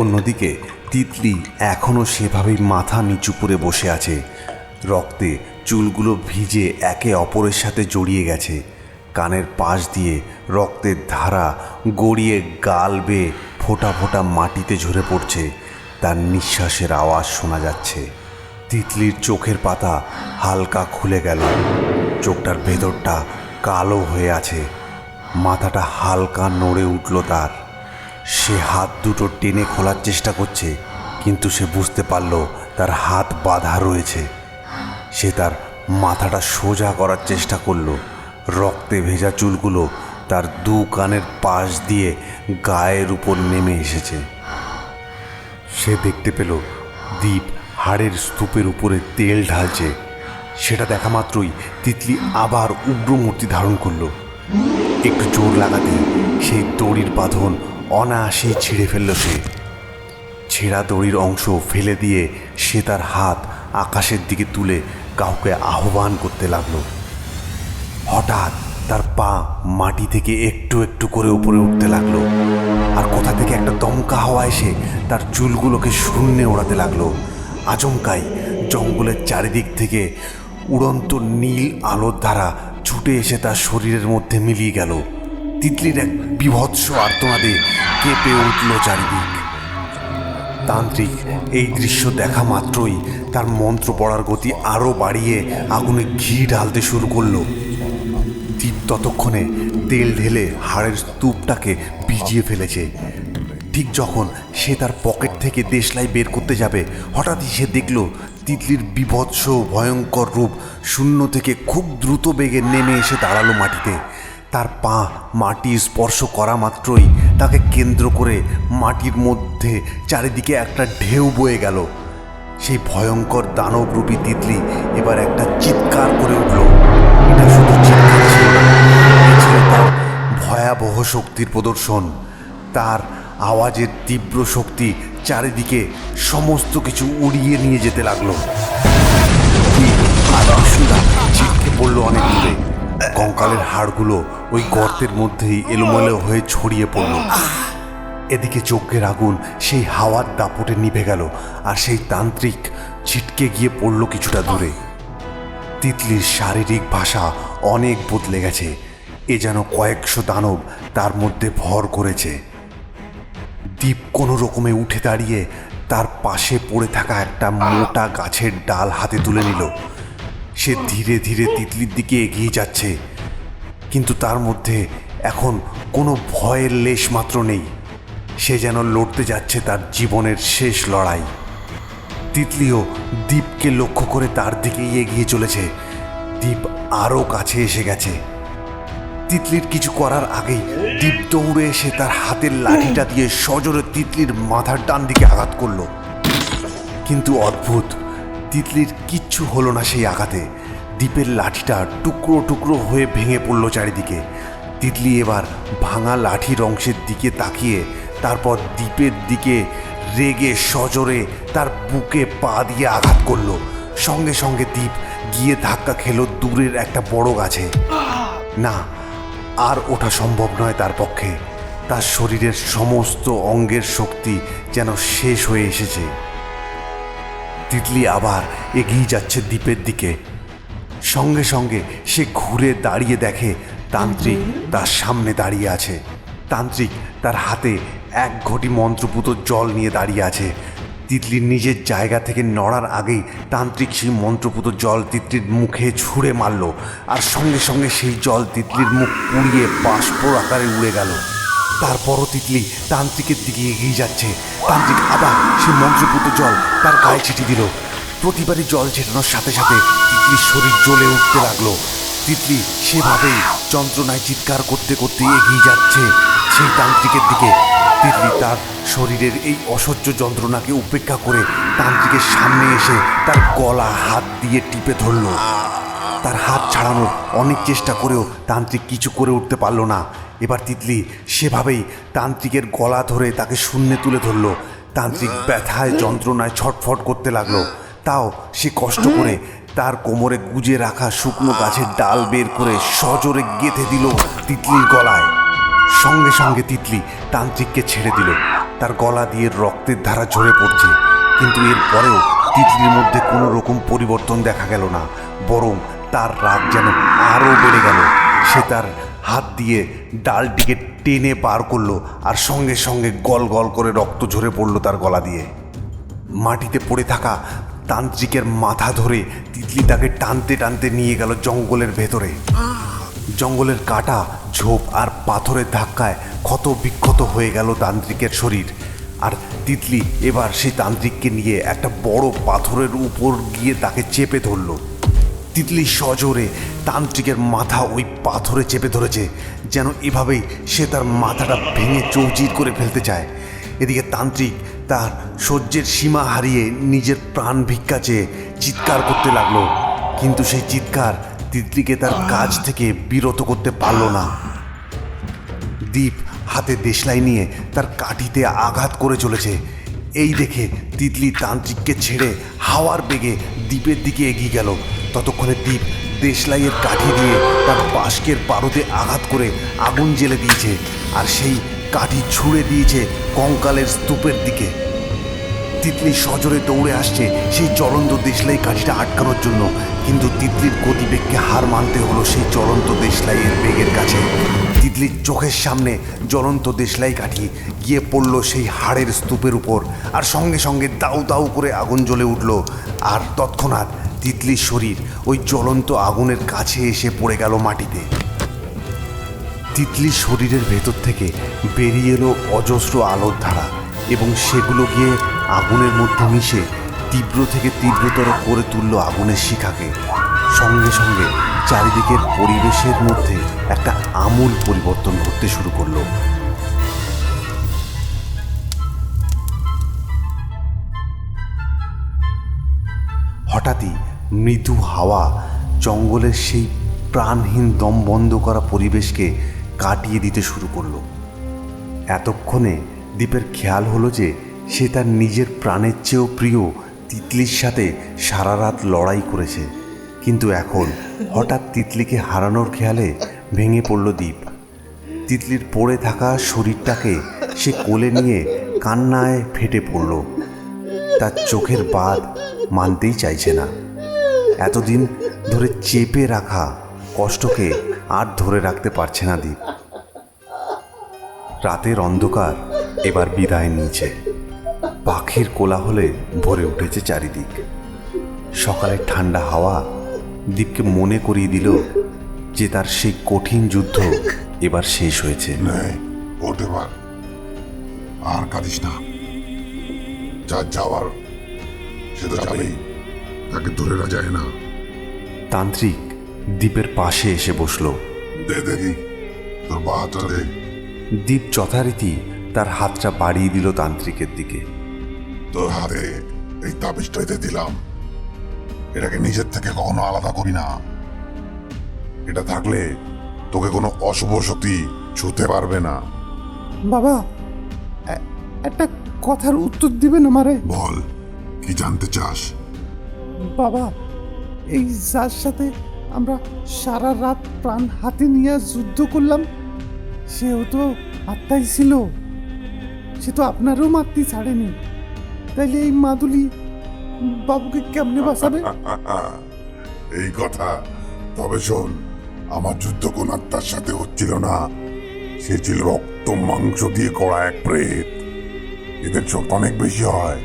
অন্যদিকে তিতলি এখনও সেভাবেই মাথা নিচু করে বসে আছে। রক্তে চুলগুলো ভিজে একে অপরের সাথে জড়িয়ে গেছে। কানের পাশ দিয়ে রক্তের ধারা গড়িয়ে গাল বেয়ে ফোঁটা ফোঁটা মাটিতে ঝরে পড়ছে। তার নিঃশ্বাসের আওয়াজ শোনা যাচ্ছে। তিতলির চোখের পাতা হালকা খুলে গেল। চোখটার ভেতরটা কালো হয়ে আছে। মাথাটা হালকা নড়ে উঠল তার। সে হাত দুটো টেনে খোলার চেষ্টা করছে, কিন্তু সে বুঝতে পারল তার হাত বাঁধা রয়েছে। সে তার মাথাটা সোজা করার চেষ্টা করলো। রক্তে ভেজা চুলগুলো তার দু কানের পাশ দিয়ে গায়ের উপর নেমে এসেছে। সে দেখতে পেল দীপ হাড়ের স্তূপের উপরে তেল ঢালছে। সেটা দেখা মাত্রই তিতলি আবার উগ্রমূর্তি ধারণ করলো। একটু জোর লাগাতে সেই দড়ির বাঁধন অনায়াসেই ছিঁড়ে ফেলল সে। ছেঁড়া দড়ির অংশ ফেলে দিয়ে সে তার হাত আকাশের দিকে তুলে কাউকে আহ্বান করতে লাগলো। হঠাৎ তার পা মাটি থেকে একটু একটু করে উপরে উঠতে লাগলো, আর কোথা থেকে একটা দমকা হাওয়া এসে তার চুলগুলোকে শূন্যে ওড়াতে লাগলো। আচমকাই জঙ্গলের চারিদিক থেকে উড়ন্ত নীল আলোর ধারা ছুটে এসে তার শরীরের মধ্যে মিলিয়ে গেল। তিতলির এক বিভৎস আর্তনাদে কেঁপে উঠল চারিদিক। তান্ত্রিক এই দৃশ্য দেখা মাত্রই তার মন্ত্র পড়ার গতি আরও বাড়িয়ে আগুনে ঘি ঢালতে শুরু করলো। দীপ ততক্ষণে তেল ঢেলে হাড়ের স্তূপটাকে ভিজিয়ে ফেলেছে। ঠিক যখন সে তার পকেট থেকে দেশলাই বের করতে যাবে, হঠাৎই সে দেখল তিতলির বিভৎস ভয়ঙ্কর রূপ শূন্য থেকে খুব দ্রুত বেগে নেমে এসে দাঁড়ালো মাটিতে। তার পা মাটি স্পর্শ করা মাত্রই তাকে কেন্দ্র করে মাটির মধ্যে চারিদিকে একটা ঢেউ বয়ে গেল। সেই ভয়ঙ্কর দানবরূপী তিতলি এবার একটা চিৎকার করে উঠল। এটা শুধু চিৎকার ছিল না, এ ছিল তার ভয়াবহ শক্তির প্রদর্শন। তার আওয়াজের তীব্র শক্তি চারিদিকে সমস্ত কিছু উড়িয়ে নিয়ে যেতে লাগলো। ছিটকে পড়লো অনেক দূরে। কঙ্কালের হাড়গুলো ওই গর্তের মধ্যেই এলোমেলো হয়ে ছড়িয়ে পড়ল। এদিকে যজ্ঞের আগুন সেই হাওয়ার দাপটে নিভে গেল, আর সেই তান্ত্রিক ছিটকে গিয়ে পড়ল কিছুটা দূরে। তিতলির শারীরিক ভাষা অনেক বদলে গেছে। এ যেন কয়েকশো দানব তার মধ্যে ভর করেছে। দীপ কোনো রকমে উঠে দাঁড়িয়ে তার পাশে পড়ে থাকা একটা মোটা গাছের ডাল হাতে তুলে নিল। সে ধীরে ধীরে তিতলির দিকে এগিয়ে যাচ্ছে, কিন্তু তার মধ্যে এখন কোনো ভয়ের লেশ মাত্র নেই। সে যেন লড়তে যাচ্ছে তার জীবনের শেষ লড়াই। তিতলিও দীপকে লক্ষ্য করে তার দিকেই এগিয়ে চলেছে। দীপ আরও কাছে এসে গেছে। তিতলির কিছু করার আগেই দীপ দৌড়ে এসে তার হাতের লাঠিটা দিয়ে সজোরে তিতলির মাথার ডান দিকে আঘাত করলো। কিন্তু অদ্ভুত, তিতলির কিচ্ছু হলো না সেই আঘাতে। দীপের লাঠিটা টুকরো টুকরো হয়ে ভেঙে পড়ল চারিদিকে। তিতলি এবার ভাঙা লাঠির অংশের দিকে তাকিয়ে তারপর দীপের দিকে রেগে সজোরে তার বুকে পা দিয়ে আঘাত করলো। সঙ্গে সঙ্গে দীপ গিয়ে ধাক্কা খেলো দূরের একটা বড় গাছে। না, আর ওঠা সম্ভব নয় তার পক্ষে। তার শরীরের সমস্ত অঙ্গের শক্তি যেন শেষ হয়ে এসেছে। তিতলি আবার এগিয়ে যাচ্ছে দ্বীপের দিকে। সঙ্গে সঙ্গে সে ঘুরে দাঁড়িয়ে দেখে তান্ত্রিক তার সামনে দাঁড়িয়ে আছে। তান্ত্রিক তার হাতে এক ঘটি মন্ত্রপুত জল নিয়ে দাঁড়িয়ে আছে। তিতলির নিজের জায়গা থেকে নড়ার আগেই তান্ত্রিক সেই মন্ত্রপুত জল তিতলির মুখে ছুঁড়ে মারল, আর সঙ্গে সঙ্গে সেই জল তিতলির মুখ পুড়িয়ে বাষ্প আকারে উড়ে গেল। তারপরও তিতলি তান্ত্রিকের দিকে এগিয়ে যাচ্ছে। তান্ত্রিক আবার সেই মন্ত্রপুত জল তার গায়ে ছিটিয়ে দিল। প্রতিবারই জল ছেটানোর সাথে সাথে তিতলির শরীর জ্বলে উঠতে লাগলো। তিতলি সেভাবেই যন্ত্রণায় চিৎকার করতে করতে এগিয়ে যাচ্ছে সেই তান্ত্রিকের দিকে। তিতলি তার শরীরের এই অসহ্য যন্ত্রণাকে উপেক্ষা করে তান্ত্রিকের সামনে এসে তার গলা হাত দিয়ে টিপে ধরল। তার হাত ছাড়ানোর অনেক চেষ্টা করেও তান্ত্রিক কিছু করে উঠতে পারল না। এবার তিতলি সেভাবেই তান্ত্রিকের গলা ধরে তাকে শূন্যে তুলে ধরল। তান্ত্রিক ব্যথায় যন্ত্রণায় ছটফট করতে লাগলো। তাও সে কষ্ট করে তার কোমরে গুজে রাখা শুকনো গাছের ডাল বের করে সজোরে গেঁথে দিল তিতলির গলায়। সঙ্গে সঙ্গে তিতলি তান্ত্রিককে ছেড়ে দিল। তার গলা দিয়ে রক্তের ধারা ঝরে পড়ছে, কিন্তু এর পরেও তিতলির মধ্যে কোনো রকম পরিবর্তন দেখা গেল না, বরং তার রাগ যেন আরও বেড়ে গেল। সে তার হাত দিয়ে ডালটিকে টেনে বার করলো, আর সঙ্গে সঙ্গে গল গল করে রক্ত ঝরে পড়ল তার গলা দিয়ে। মাটিতে পড়ে থাকা তান্ত্রিকের মাথা ধরে তিতলি তাকে টানতে টানতে নিয়ে গেল জঙ্গলের ভেতরে। জঙ্গলের কাটা ঝোপ আর পাথরের ধাক্কায় ক্ষত বিক্ষত হয়ে গেল তান্ত্রিকের শরীর। আর তিতলি এবার সেই তান্ত্রিককে নিয়ে একটা বড় পাথরের উপর গিয়ে তাকে চেপে ধরল। তিতলি সজোরে তান্ত্রিকের মাথা ওই পাথরে চেপে ধরেছে, যেন এভাবেই সে তার মাথাটা ভেঙে চৌচির করে ফেলতে চায়। এদিকে তান্ত্রিক তার সহ্যের সীমা হারিয়ে নিজের প্রাণ ভিক্ষা চেয়ে চিৎকার করতে লাগলো, কিন্তু সেই চিৎকার তিতলিকে তার কাজ থেকে বিরত করতে পারল না। দীপ হাতে দেশলাই নিয়ে তার কাঠিতে আঘাত করে চলেছে। এই দেখে তিতলি তান্ত্রিককে ছেড়ে হাওয়ার বেগে দ্বীপের দিকে এগিয়ে গেল। ততক্ষণে দীপ দেশলাইয়ের কাঠি দিয়ে তার বাস্কের বারুদে আঘাত করে আগুন জ্বেলে দিয়েছে, আর সেই কাঠি ছুঁড়ে দিয়েছে কঙ্কালের স্তূপের দিকে। তিতলি সজোরে দৌড়ে আসছে সেই জ্বলন্ত দেশলাই কাঠিটা আটকানোর জন্য, কিন্তু তিতলির গতিবেগকে হার মানতে হলো সেই জ্বলন্ত দেশলাইয়ের বেগের কাছে। তিতলির চোখের সামনে জ্বলন্ত দেশলাই কাঠি গিয়ে পড়ল সেই হাড়ের স্তূপের উপর, আর সঙ্গে সঙ্গে দাউ দাউ করে আগুন জ্বলে উঠল। আর তৎক্ষণাৎ তিতলির শরীর ওই জ্বলন্ত আগুনের কাছে এসে পড়ে গেল মাটিতে। তিতলির শরীরের ভেতর থেকে বেরিয়ে এলো অজস্র আলোর ধারা, এবং সেগুলো গিয়ে আগুনের মধ্যে মিশে তীব্র থেকে তীব্রতর করে তুলল আগুনের শিখাকে। সঙ্গে সঙ্গে চারিদিকের পরিবেশের মধ্যে একটা আমূল পরিবর্তন ঘটতে শুরু করলো। হঠাৎই মৃদু হাওয়া জঙ্গলের সেই প্রাণহীন দম বন্ধ করা পরিবেশকে কাটিয়ে দিতে শুরু করলো। এতক্ষণে দীপের খেয়াল হলো যে সে তার নিজের প্রাণের চেয়েও প্রিয় তিতলির সাথে সারা রাত লড়াই করেছে, কিন্তু এখন হঠাৎ তিতলিকে হারানোর খেয়ালে ভেঙে পড়ল দীপ। তিতলির পড়ে থাকা শরীরটাকে সে কোলে নিয়ে কান্নায় ফেটে পড়ল। তার চোখের বাঁধ মানতেই চাইছে না। এতদিন ধরে চেপে রাখা কষ্টকে আর ধরে রাখতে পারছে না দীপ। রাতের অন্ধকার এবার বিদায় নিয়েছে। পাখির কোলাহলে ভরে উঠেছে চারিদিক। সকালের ঠান্ডা হাওয়া দীপকে মনে করিয়ে দিল যে তার সেই কঠিন যুদ্ধ এবার শেষ হয়েছে। ওঠে পার, আর কাঁদিস না। যা যাওয়ার সে তো যাবেই, তাকে ধরে না যায় না। তান্ত্রিক দীপের পাশে এসে বসল। দে দেখি তোর বাহাতটা দে। দীপ যথারীতি তার হাতটা বাড়িয়ে দিল তান্ত্রিকের দিকে। তোর হাতে এই তাবিজটা দিলাম, এটাকে নিজের থেকে কখনো আলাদা করি না। এটা থাকলে তোকে কোনো অশুভ শক্তি ছুঁতে পারবে না। বাবা, একটা কথার উত্তর দিবেন আমারে? বল, কি জানতে চাস? বাবা, এই যার সাথে আমরা সারা রাত প্রাণ হাতে নিয়ে যুদ্ধ করলাম, সেও তো আত্মাই ছিল। সে তো আপনারও মাতৃ ছাড়েনি, তাইলে এই মাদুলি বাবুকে কেমনে বাঁচাবে? এই কথা, তবে শোন, আমার যুদ্ধ কোন আত্মার সাথে হচ্ছিল না। সে ছিল রক্ত মাংস দিয়ে করা এক প্রেত। এদের শক্তি অনেক বেশি হয়,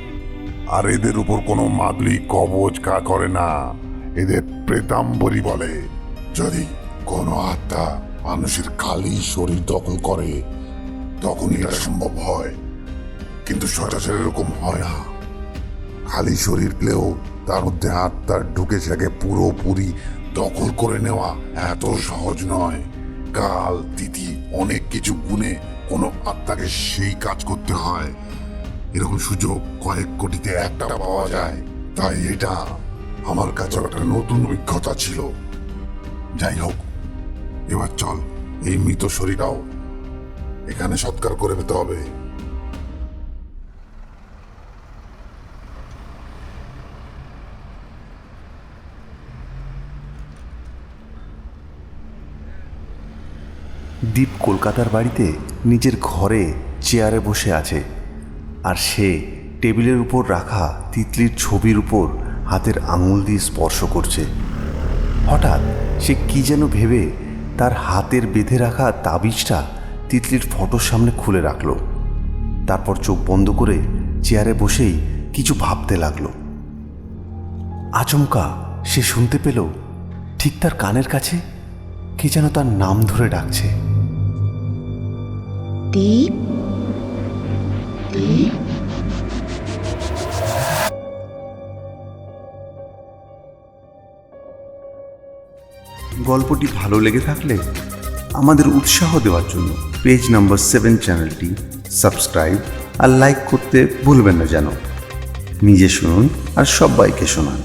আর এদের উপর কোনো মাদুলি কবচ কাজ করে না। এদের প্রেতাম্বরী বলে। যদি কোনো আত্মা মানুষের খালি শরীর দখল করে তখন এটা সম্ভব হয়, কিন্তু সচরাচর এরকম হয় না। খালি শরীর পেলেও তার মধ্যে আত্মার ঢুকে সেটাকে পুরোপুরি দখল করে নেওয়া এত সহজ নয়। কাল তিথি অনেক কিছু গুণে কোনো আত্মাকে সেই কাজ করতে হয়, এরকম সুযোগ কয়েক কোটিতে একটা পাওয়া যায়। তাই এটা আমার কাছে একটা নতুন অভিজ্ঞতা ছিল। যাই হোক, এবার চল এই মৃত শরীরটাও এখানে সৎকার করে পেতে হবে। দীপ কলকাতার বাড়িতে নিজের ঘরে চেয়ারে বসে আছে, আর সে টেবিলের উপর রাখা তিতলির ছবির উপর হাতের আঙুল দিয়ে স্পর্শ করছে। হঠাৎ সে কি যেন ভেবে তার হাতের বেঁধে রাখা তাবিজটা তিতলির ফটোর সামনে খুলে রাখল। তারপর চোখ বন্ধ করে চেয়ারে বসেই কিছু ভাবতে লাগলো। আচমকা সে শুনতে পেল ঠিক তার কানের কাছে কে যেন তার নাম ধরে ডাকছে। দীপ, দীপ। গল্পটি ভালো লেগে থাকলে আমাদের উৎসাহ দেওয়ার জন্য পেজ নাম্বার 7 চ্যানেলটি সাবস্ক্রাইব আর লাইক করতে ভুলবেন না যেন। নিজে শুনুন আর সবাইকে শোনান।